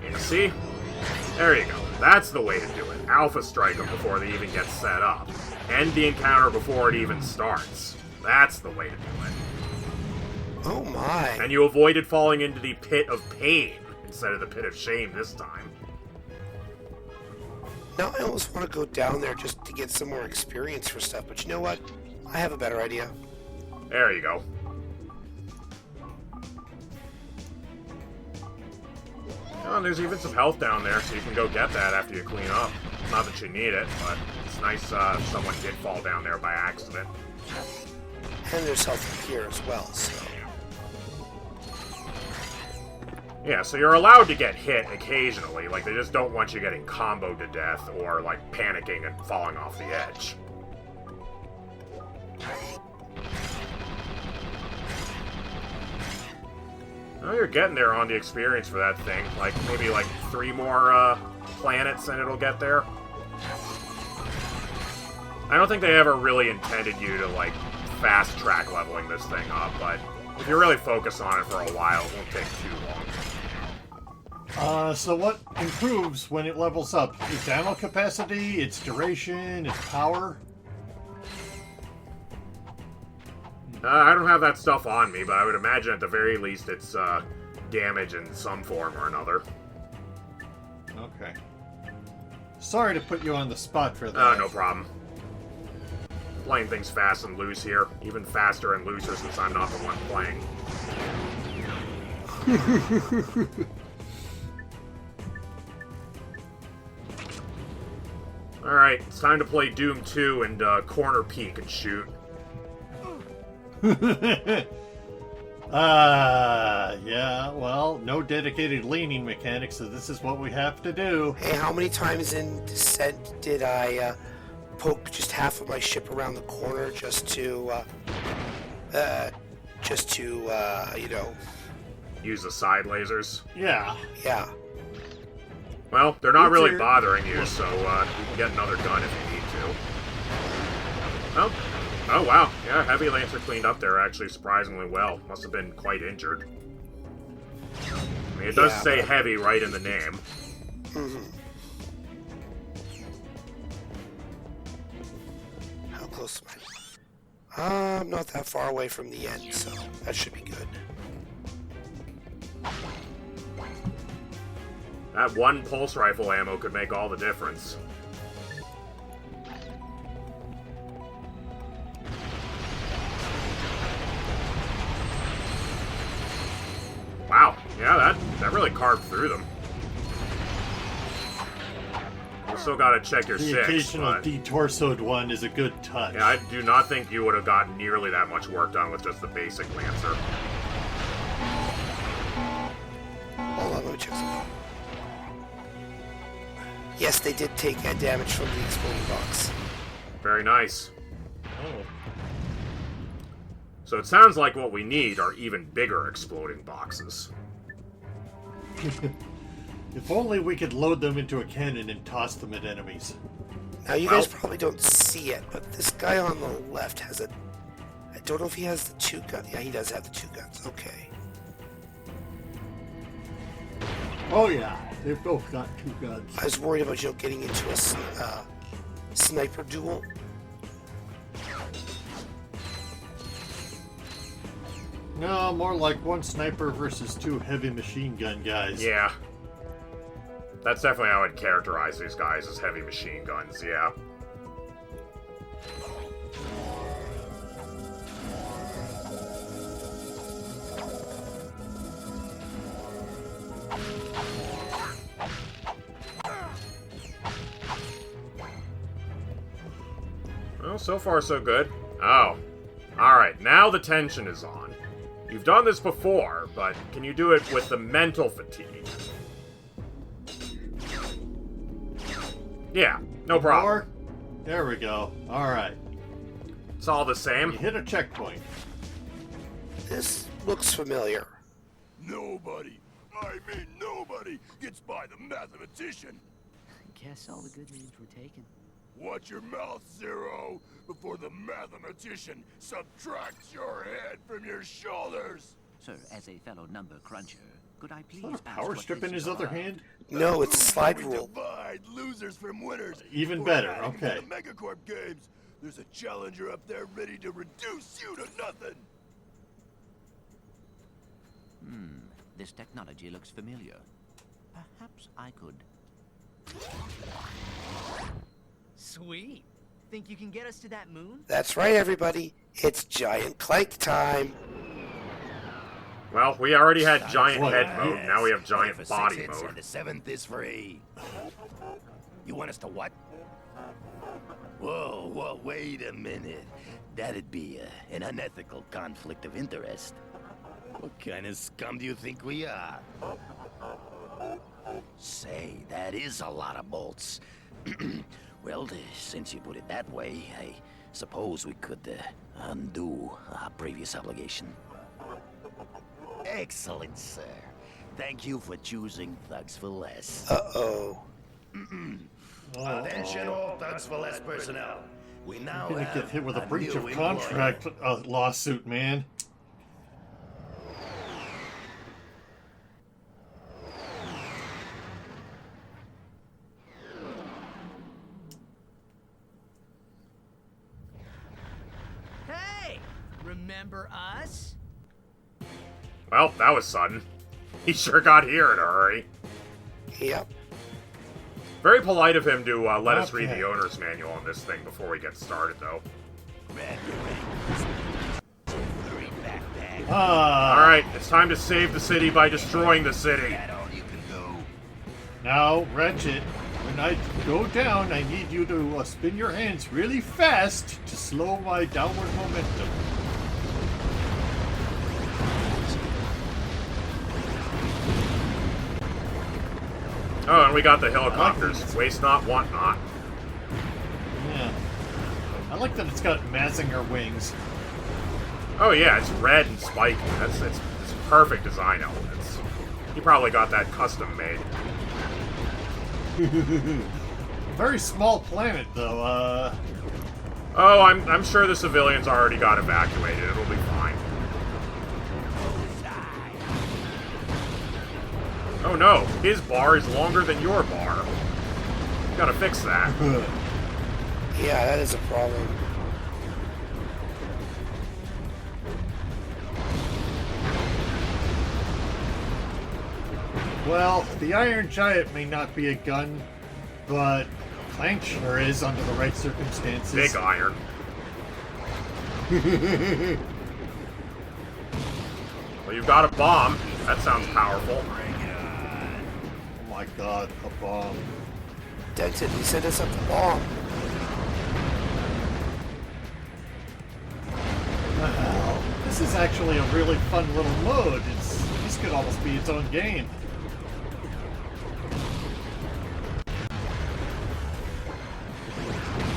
Yeah, see? There you go. That's the way to do it. Alpha strike them before they even get set up. End the encounter before it even starts. That's the way to do it. Oh my. And you avoided falling into the pit of pain instead of the pit of shame this time. Now I almost want to go down there just to get some more experience for stuff, but you know what? I have a better idea. There you go. Oh, and there's even some health down there, so you can go get that after you clean up. Not that you need it, but it's nice if someone did fall down there by accident. And there's health up here as well, so... Yeah, so you're allowed to get hit occasionally, like they just don't want you getting comboed to death or, like, panicking and falling off the edge. Oh, you're getting there on the experience for that thing. Like, maybe, like, 3 more, planets and it'll get there. I don't think they ever really intended you to, like, fast-track leveling this thing up, but if you really focus on it for a while, it won't take too long. So what improves when it levels up? Its ammo capacity, its duration, its power? I don't have that stuff on me, but I would imagine at the very least it's damage in some form or another. Okay. Sorry to put you on the spot for that. Oh, no problem. Playing things fast and loose here. Even faster and looser since I'm not the one playing. Alright, it's time to play Doom 2 and corner peek and shoot. Yeah, well, no dedicated leaning mechanics, so this is what we have to do. Hey, how many times in Descent did I poke just half of my ship around the corner just to you know... Use the side lasers? Yeah. Yeah. Well, they're not really bothering you, so you can get another gun if you need to. Oh, wow. Yeah, Heavy Lancer cleaned up there actually surprisingly well. Must have been quite injured. I mean, it does say heavy right in the name. Mm-hmm. How close am I? I'm not that far away from the end, so that should be good. That one pulse rifle ammo could make all the difference. Wow, yeah, that really carved through them. You still gotta check your The six, occasional but... detorsoed one is a good touch. Yeah, I do not think you would have gotten nearly that much work done with just the basic Lancer. Hold on, let me check something. Yes, they did take damage from the exploding box. Very nice. Oh. So it sounds like what we need are even bigger exploding boxes. If only we could load them into a cannon and toss them at enemies. Now, you guys probably don't see it, but this guy on the left has a... I don't know if he has the two guns. Yeah, he does have the two guns. Okay. Oh yeah, they've both got two guns. I was worried about, getting into a sniper duel. No, more like one sniper versus two heavy machine gun guys. Yeah. That's definitely how I'd characterize these guys, as heavy machine guns, yeah. Well, so far so good. Oh. Alright, now the tension is on. You've done this before, but can you do it with the mental fatigue? Yeah, no problem. There we go. Alright. It's all the same. You hit a checkpoint. This looks familiar. Nobody, I mean nobody, gets by the mathematician. Guess all the good names were taken. Watch your mouth, Zero, before the mathematician subtracts your head from your shoulders. Sir, as a fellow number cruncher, could I please Is that a ask power what strip this in his is other all hand? No, it's a slide rule. Divide losers from winners. Even We're better, adding okay. to the Megacorp games. There's a challenger up there ready to reduce you to nothing. This technology looks familiar. Perhaps I could... Sweet. Think you can get us to that moon? That's right, everybody. It's giant Clank time. Well, we already had giant head mode, now we have giant For body 6 hits mode. and the 7th is free. You want us to what? Whoa, wait a minute. That'd be an unethical conflict of interest. What kind of scum do you think we are? Say, that is a lot of bolts. Well, since you put it that way, I suppose we could undo our previous obligation. Excellent, sir. Thank you for choosing Thugs for Less. Uh-oh. Attention all Thugs for Less personnel. We now You're gonna have get hit with a breach new of contract lawsuit, man. Remember us? Well, that was sudden. He sure got here in a hurry. Yep. Very polite of him to let us read the owner's manual on this thing before we get started, though. Alright, it's time to save the city by destroying the city. Now, Ratchet, when I go down, I need you to spin your hands really fast to slow my downward momentum. Oh, and we got the helicopters. Waste not, want not. Yeah. I like that it's got Mazinger wings. Oh yeah, it's red and spiky. It's perfect design elements. He probably got that custom made. Very small planet, though. Oh, I'm sure the civilians already got evacuated. It'll be fine. Oh no, his bar is longer than your bar. Gotta fix that. Yeah, that is a problem. Well, the Iron Giant may not be a gun, but Clank sure is under the right circumstances. Big iron. Well, you've got a bomb. That sounds powerful. Oh my god, a bomb. Denton, he sent us up the bomb. Well, this is actually a really fun little mode. This could almost be its own game.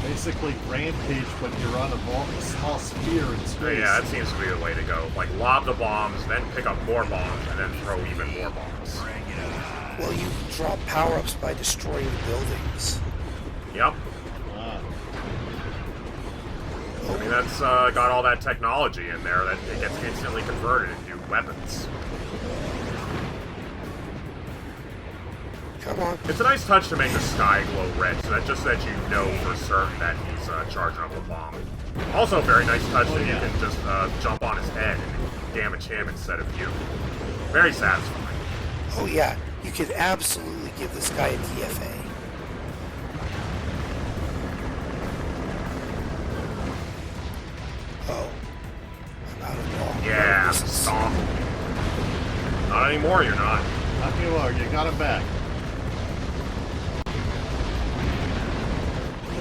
Basically rampage when you're on a small sphere in space. Yeah, that seems to be the way to go. Like, lob the bombs, then pick up more bombs, and then throw even more bombs. Well, you drop power-ups by destroying buildings. Yep. I mean, that's got all that technology in there that it gets instantly converted into weapons. Come on. It's a nice touch to make the sky glow red, so that you know for certain that he's charging up a bomb. Also, a very nice touch that you can just jump on his head and damage him instead of you. Very satisfying. Oh yeah, you could absolutely give this guy a DFA. Oh. I'm out of ball. Yeah, stomp. Not anymore, you're not. Not anymore, you got him back.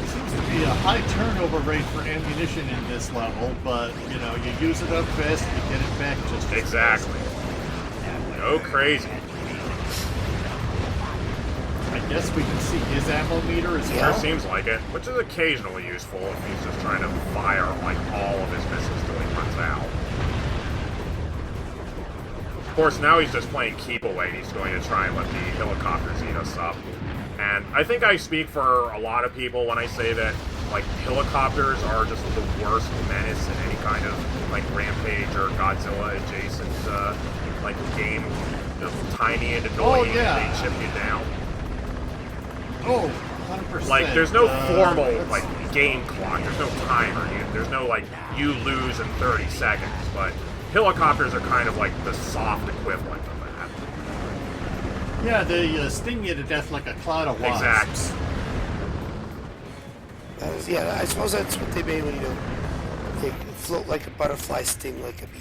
Seems to be a high turnover rate for ammunition in this level, but, you know, you use it up fast, you get it back just exactly. Go crazy. I guess we can see his ammo meter as well. Sure seems like it, which is occasionally useful if he's just trying to fire like all of his missiles till he runs out. Of course, now he's just playing keep away, and he's going to try and let the helicopters eat us up. And I think I speak for a lot of people when I say that, like, helicopters are just the worst menace in any kind of, like, Rampage or Godzilla adjacent, like, game. Just tiny and annoying, and they chip you down. Oh, 100%. Like, there's no formal, like, game clock. There's no timer. There's no, like, you lose in 30 seconds. But helicopters are kind of like the soft equivalent of that. Yeah, they sting you to death like a cloud of wasps. Exactly. Yeah, I suppose that's what they made when, you know, they float like a butterfly, sting like a bee.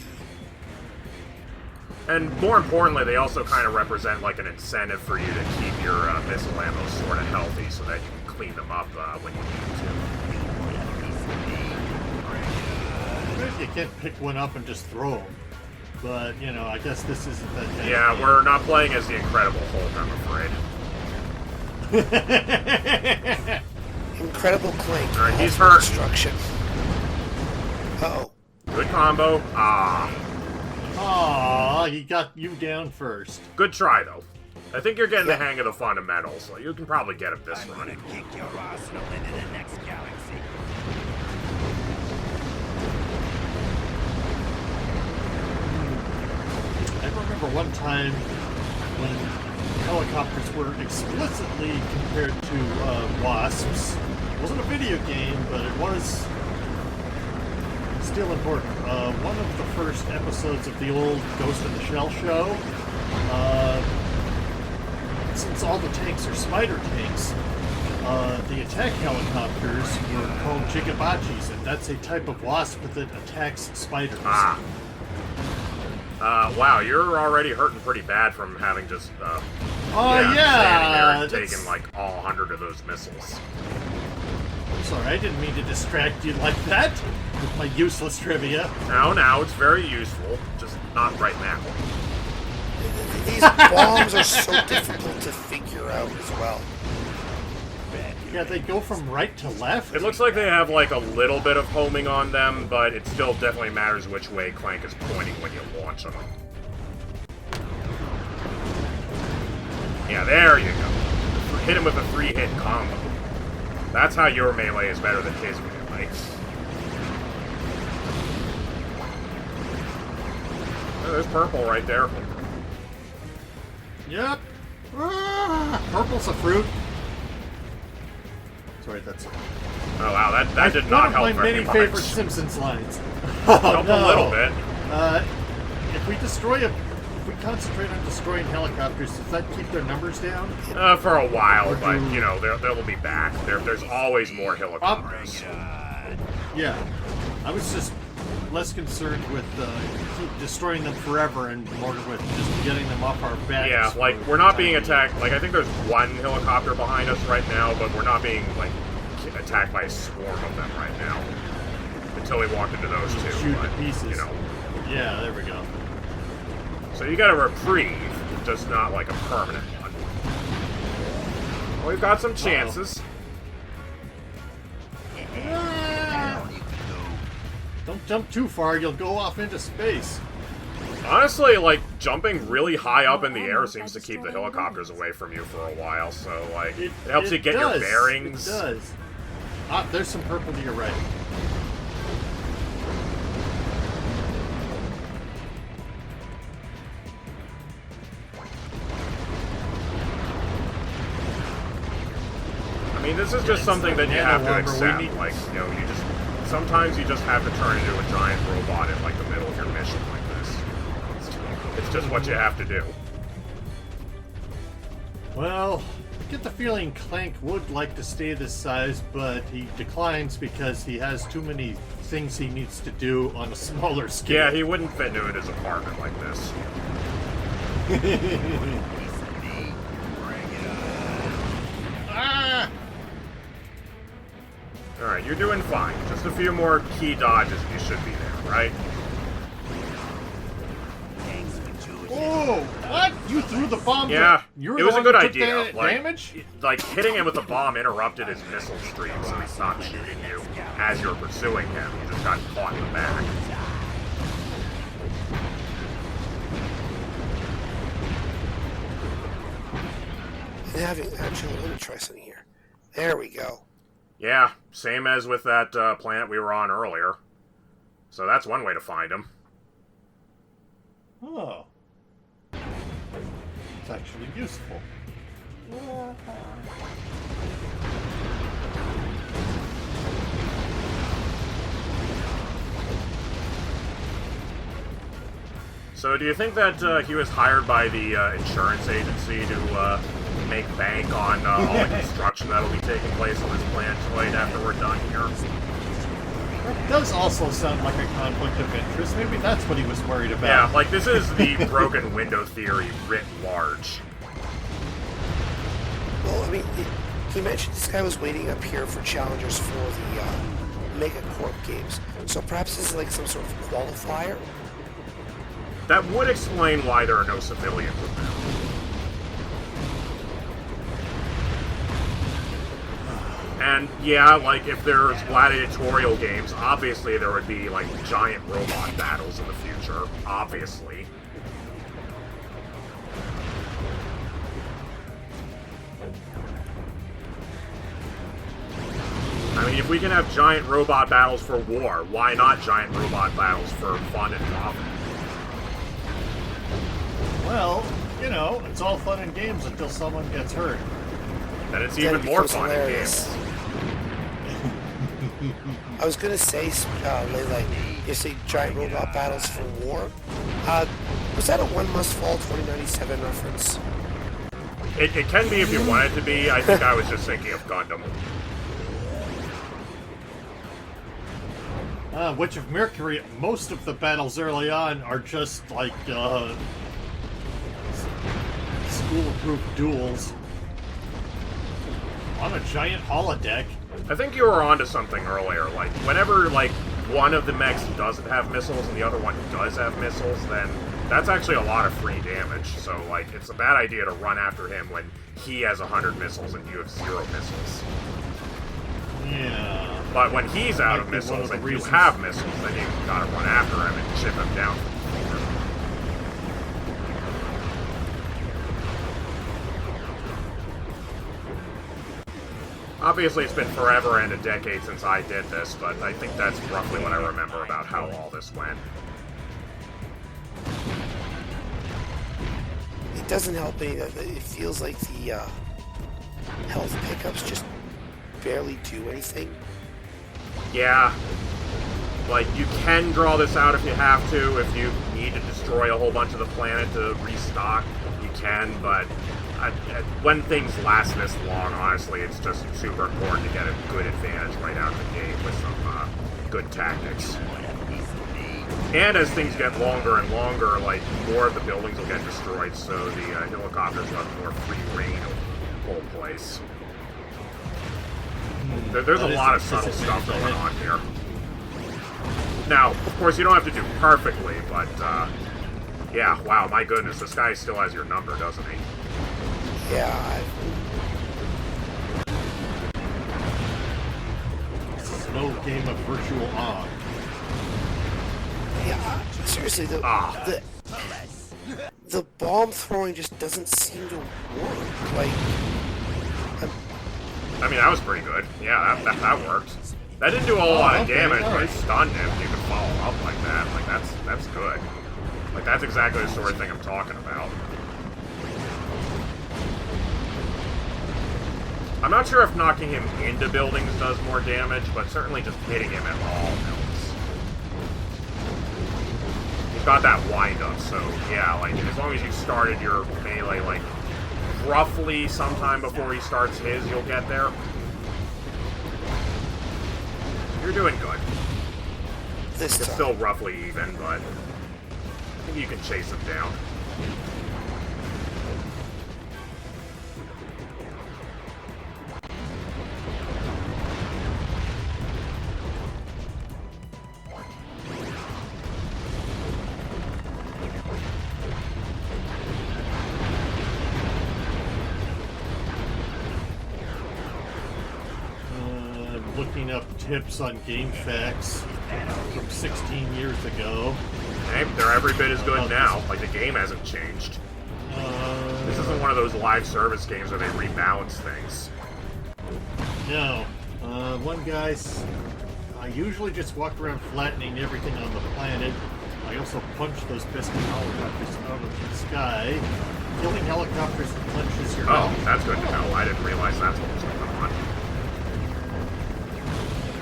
And more importantly, they also kind of represent like an incentive for you to keep your missile ammo sort of healthy so that you can clean them up when you need to. You can't pick one up and just throw them. But, you know, I guess this isn't that kind Yeah, of we're not playing as the Incredible Hulk, I'm afraid. Incredible Clank. Alright, he's hurt. Destruction. Uh-oh. Good combo. Aw, he got you down first. Good try, though. I think you're getting the hang of the fundamentals, so you can probably get him this run. Kick your arsenal into the next galaxy. I remember one time when helicopters were explicitly compared to wasps. It wasn't a video game, but it was still important. One of the first episodes of the old Ghost in the Shell show, since all the tanks are spider tanks, the attack helicopters were called jigabachis, and that's a type of wasp that attacks spiders. Wow, you're already hurting pretty bad from having just, standing there and taking, like, all 100 of those missiles. I'm sorry, I didn't mean to distract you like that with my useless trivia. No, it's very useful, just not right now. These bombs are so difficult to figure out as well. Yeah, they go from right to left. It looks like they have, like, a little bit of homing on them, but it still definitely matters which way Clank is pointing when you launch them. Yeah, there you go. Hit him with a 3-hit combo. That's how your melee is better than his melee. Oh, there's purple right there. Yep. Purple's a fruit. Sorry, that's... Oh wow, that did not help my very many much. favorite Simpsons lines. Help a little bit. If we concentrate on destroying helicopters, does that keep their numbers down? For a while, but you know they'll be back. There's always more helicopters. Yeah, I was just less concerned with destroying them forever and more with just getting them off our backs. Yeah, like we're not being attacked. Like I think there's one helicopter behind us right now, but we're not being like attacked by a swarm of them right now. Until we walked into those two. Shoot but, to pieces. You know. Yeah, there we go. So you got a reprieve, just not like a permanent one. Well, we've got some chances. Don't jump too far, you'll go off into space. Honestly, like, jumping really high up in the air seems to keep the helicopters away from you for a while, so, like, it helps you get your bearings. It does. There's some purple to your right. I mean, this is just something that you have to accept. Like, you know, sometimes you just have to turn into a giant robot in, like, the middle of your mission like this. It's just what you have to do. Well, I get the feeling Clank would like to stay this size, but he declines because he has too many things he needs to do on a smaller scale. Yeah, he wouldn't fit into his apartment like this. Alright, you're doing fine. Just a few more key dodges and you should be there, right? Oh, what? You threw the bomb? Yeah, it was a good idea. Like, damage? Like, hitting him with the bomb interrupted his missile stream, so he stopped shooting you as you're pursuing him. You just got caught in the back. Actually, let me try something here. There we go. Yeah, same as with that planet we were on earlier. So that's one way to find him. Oh. It's actually useful. So do you think that he was hired by the insurance agency to make bank on all the construction that'll be taking place on this planetoid after we're done here? That does also sound like a conflict of interest. Maybe that's what he was worried about. Yeah, like this is the broken window theory writ large. Well, I mean, he mentioned this guy was waiting up here for challengers for the Megacorp games. So perhaps this is like some sort of qualifier? That would explain why there are no civilians with them. And yeah, like if there's gladiatorial games, obviously there would be like giant robot battles in the future, obviously. I mean, if we can have giant robot battles for war, why not giant robot battles for fun and profit? Well, you know, it's all fun and games until someone gets hurt. Then it's even more fun and games. I was gonna say, Lele, You say giant robot battles for war. Was that a One Must Fall 2097 reference? It can be if you want it to be. I think I was just thinking of Gundam. Which of Mercury, most of the battles early on are just like school-proof duels on a giant holodeck. I think you were onto something earlier. Like, whenever, like, one of the mechs doesn't have missiles and the other one does have missiles, then that's actually a lot of free damage. So, like, it's a bad idea to run after him when he has 100 missiles and you have 0 missiles. Yeah. But when he's out of missiles and you have missiles, then you gotta run after him and chip him down. Obviously, it's been forever and a decade since I did this, but I think that's roughly what I remember about how all this went. It doesn't help me that it feels like the health pickups just barely do anything. Yeah. Like, you can draw this out if you have to. If you need to destroy a whole bunch of the planet to restock, you can, but when things last this long, honestly, it's just super important to get a good advantage right out of the gate with some good tactics. And as things get longer and longer, like, more of the buildings will get destroyed, so the helicopters will have more free reign of the whole place. There's a lot of subtle stuff going on here. Now, of course, you don't have to do perfectly, but, yeah, wow, my goodness, this guy still has your number, doesn't he? Yeah, This is no game of virtual on. yeah, seriously, the bomb throwing just doesn't seem to work. Like, I mean, that was pretty good. Yeah, that worked. That didn't do a whole lot of damage, but it stunned him. You can follow up like that. Like, that's good. Like, that's exactly the sort of thing I'm talking about. I'm not sure if knocking him into buildings does more damage, but certainly just hitting him at all helps. He's got that wind-up, so yeah, like, as long as you started your melee, like, roughly sometime before he starts his, you'll get there. You're doing good. this It's time. still roughly even, but I think you can chase him down. Looking up tips on game facts from 16 years ago. Hey, they're every bit as good now. Like, the game hasn't changed. This isn't one of those live service games where they rebalance things. No. One guy's... I usually just walk around flattening everything on the planet. I also punch those pesky helicopters out of the sky. Killing helicopters replenishes your Oh, health. that's good to know. I didn't realize that's what was going on.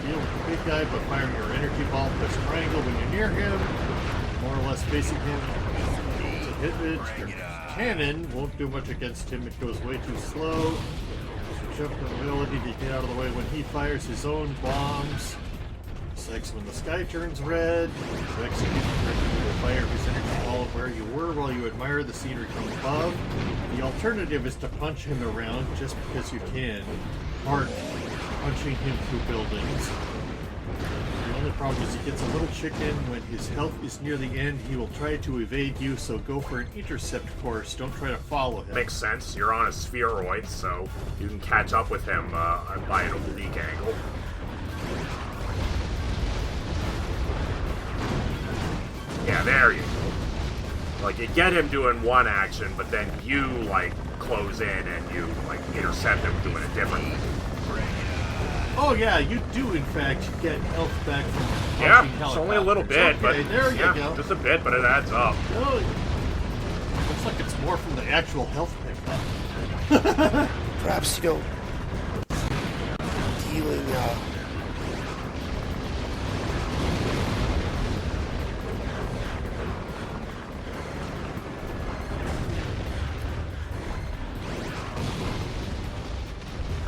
Deal with the big guy by firing your energy ball plus triangle when you're near him. More or less facing him. It's a hit edge. Your cannon won't do much against him. It goes way too slow. Your jump ability to get out of the way when he fires his own bombs. Sex when the sky turns red. To execute the direction will fire his energy ball where you were while you admire the scenery from above. The alternative is to punch him around just because you can. Hard punching him through buildings. The only problem is he gets a little chicken. When his health is near the end, he will try to evade you, so go for an intercept course. Don't try to follow him. Makes sense. You're on a spheroid, so you can catch up with him by an oblique angle. Yeah, there you go. Like, you get him doing one action, but then you, like, close in and you, like, intercept him doing a different. Oh yeah, you do in fact get health back from Yeah, punching it's only a little bit, okay, but there you yeah, go. just a bit, but it adds up. Oh, looks like it's more from the actual health pickup. Perhaps, you know, dealing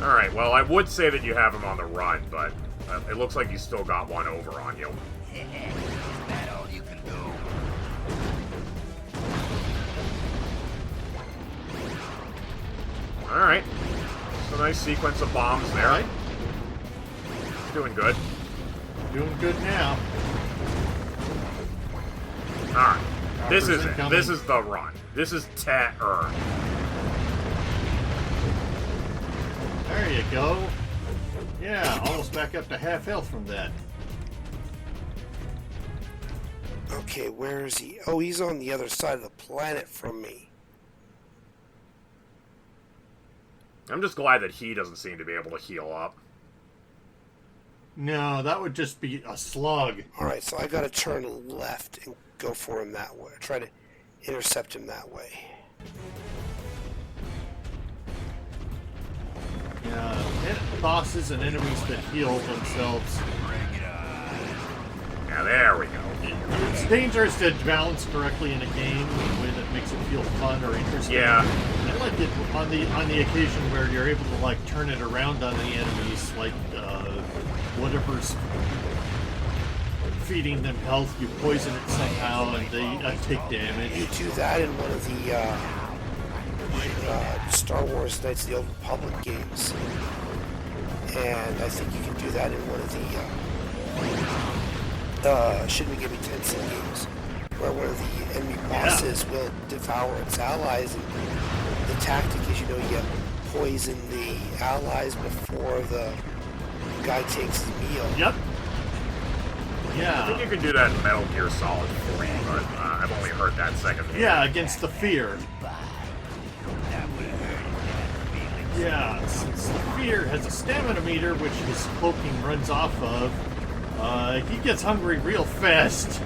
Alright, well, I would say that you have him on the run, but it looks like you still got one over on you. Is that all you can do? Alright. It's a nice sequence of bombs there. Alright. Doing good. Doing good now. Alright. This is it. incoming. This is the run. This is Terror. There you go. Yeah, almost back up to half health from that. Okay, where is he? Oh, he's on the other side of the planet from me. I'm just glad that he doesn't seem to be able to heal up. No, that would just be a slug. Alright, so I gotta turn left and go for him that way. Try to intercept him that way. Yeah, bosses and enemies that heal themselves. Yeah, there we go. It's dangerous to balance correctly in a game in a way that makes it feel fun or interesting. Yeah. I like it on the occasion where you're able to like turn it around on the enemies, like whatever's feeding them health, you poison it somehow and they take damage. You do that in one of the Star Wars Knights of the Old Republic games. And I think you can do that in one of the Shin Megami Tensei games, where one of the enemy bosses will devour its allies, and the tactic is, you poison the allies before the guy takes his meal. Yep. I Yeah. think you can do that in Metal Gear Solid 3, but I've only heard that second hand. Yeah, against the fear. Yeah, since the fear has a stamina meter, which his cloaking runs off of, he gets hungry real fast.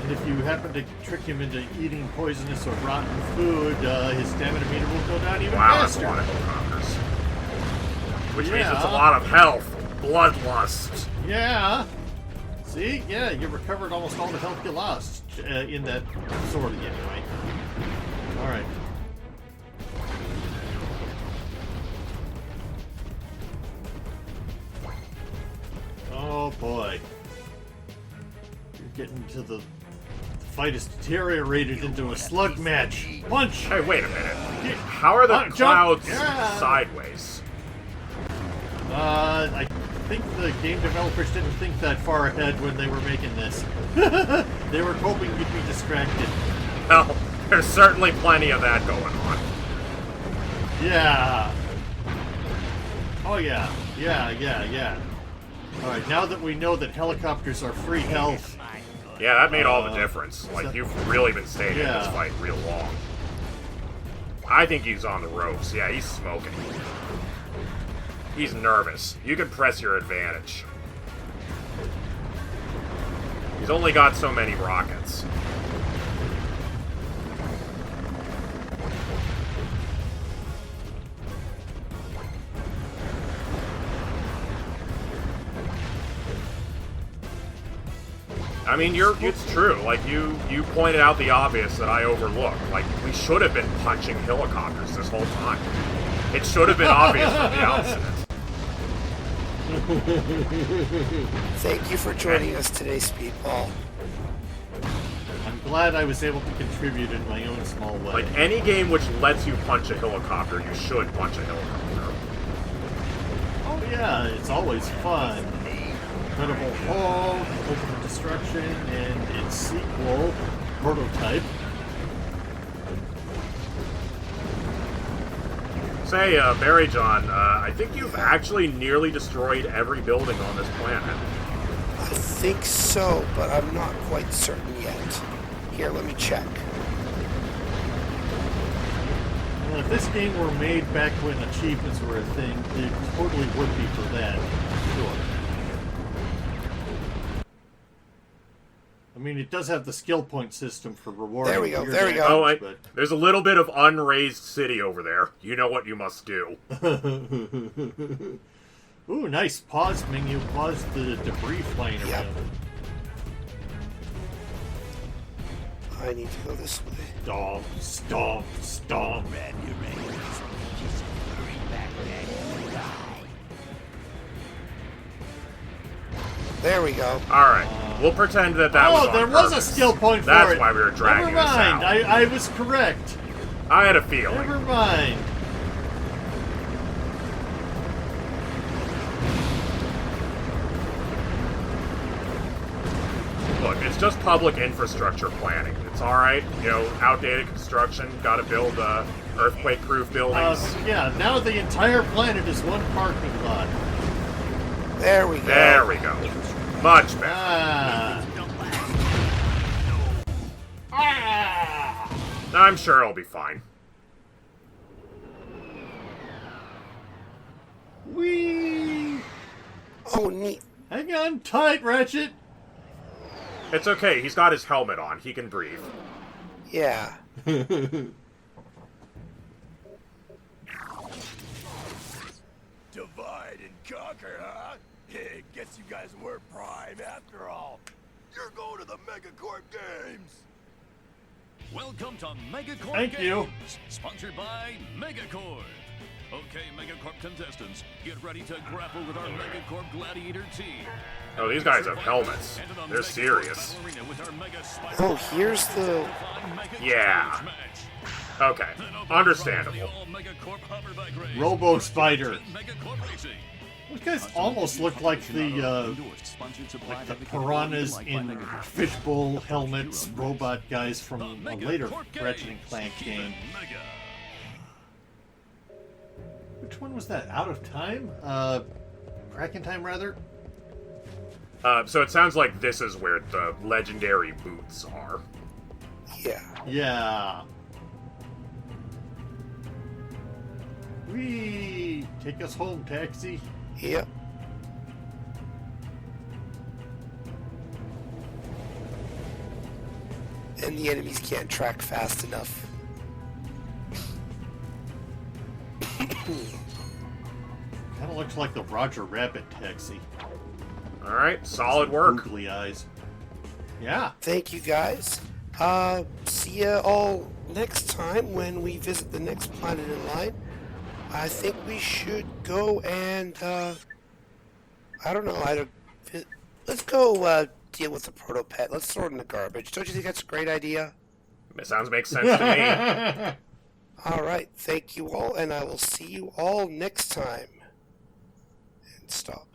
And if you happen to trick him into eating poisonous or rotten food, his stamina meter will go down even faster. Wow, that's a lot of helicopters. Which means it's a lot of health. Bloodlust. Yeah. See? Yeah, you recovered almost all the health you lost in that sword anyway. Alright. Oh boy. You're getting to the fight has deteriorated into a slug match. Punch! Hey, wait a minute. How are the clouds sideways? I think the game developers didn't think that far ahead when they were making this. They were hoping you'd be distracted. Well, there's certainly plenty of that going on. Yeah. Oh yeah. Yeah. Alright, now that we know that helicopters are free health. Yeah, that made all the difference. Like, you've really been staying in this Yeah. fight real long. I think he's on the ropes. Yeah, he's smoking. He's nervous. You can press your advantage. He's only got so many rockets. I mean, it's true. Like, you pointed out the obvious that I overlooked. Like, we should have been punching helicopters this whole time. It should have been obvious from the outset. Thank you for joining us today, Speedball. I'm glad I was able to contribute in my own small way. Like, any game which lets you punch a helicopter, you should punch a helicopter. Oh yeah, it's always fun. Incredible Hulk, Ultimate Destruction, and its sequel, Prototype. Say, Barry John, I think you've actually nearly destroyed every building on this planet. I think so, but I'm not quite certain yet. Here, let me check. Well, if this game were made back when achievements were a thing, it totally would be for that. Sure. I mean, it does have the skill point system for rewarding. There we go, your there we go. Oh, actions, there's a little bit of unraised city over there. You know what you must do. Ooh, nice pause menu. Pause the debris flying Yep. around. I need to go this way. Stomp, stomp, stomp. Grab your reins. Just hurry back there. There we go. Alright. We'll pretend that was on there was a purpose. skill point for it. That's why we were dragging Never this mind. out. I was correct. I had a feeling. Never mind. Look, it's just public infrastructure planning. It's alright. You know, outdated construction, gotta build earthquake-proof buildings. Yeah, now the entire planet is one parking lot. There we go. There we go. Much better. I'm sure it'll be fine. Whee! Oh, neat. Hang on tight, Ratchet. It's okay, he's got his helmet on. He can breathe. Yeah. Divide and conquer, huh? Guess you guys weren't prime after all. You're going to the Megacorp Games! Welcome to Megacorp Thank Games, you. sponsored by Megacorp. Okay, Megacorp contestants, get ready to grapple with our Megacorp Gladiator team. Oh, these guys have helmets. They're serious. Oh, here's the... Yeah. Okay. Understandable. Robo Spider. Those guys almost look like the piranhas in fishbowl helmets robot guys from a later Ratchet & Clank game. Which one was that? Out of Time? Crack in Time, rather? So it sounds like this is where the legendary boots are. Yeah. Yeah. Whee! Take us home, taxi. Yep. And the enemies can't track fast enough. Kind of looks like the Roger Rabbit taxi. Alright, solid work. Googly eyes. Yeah. Thank you, guys. See ya all next time when we visit the next planet in line. I think we should go and, I don't know, let's go, deal with the proto-pet. Let's throw it in the garbage. Don't you think that's a great idea? It sounds makes sense to me. Alright, thank you all, and I will see you all next time. And stop.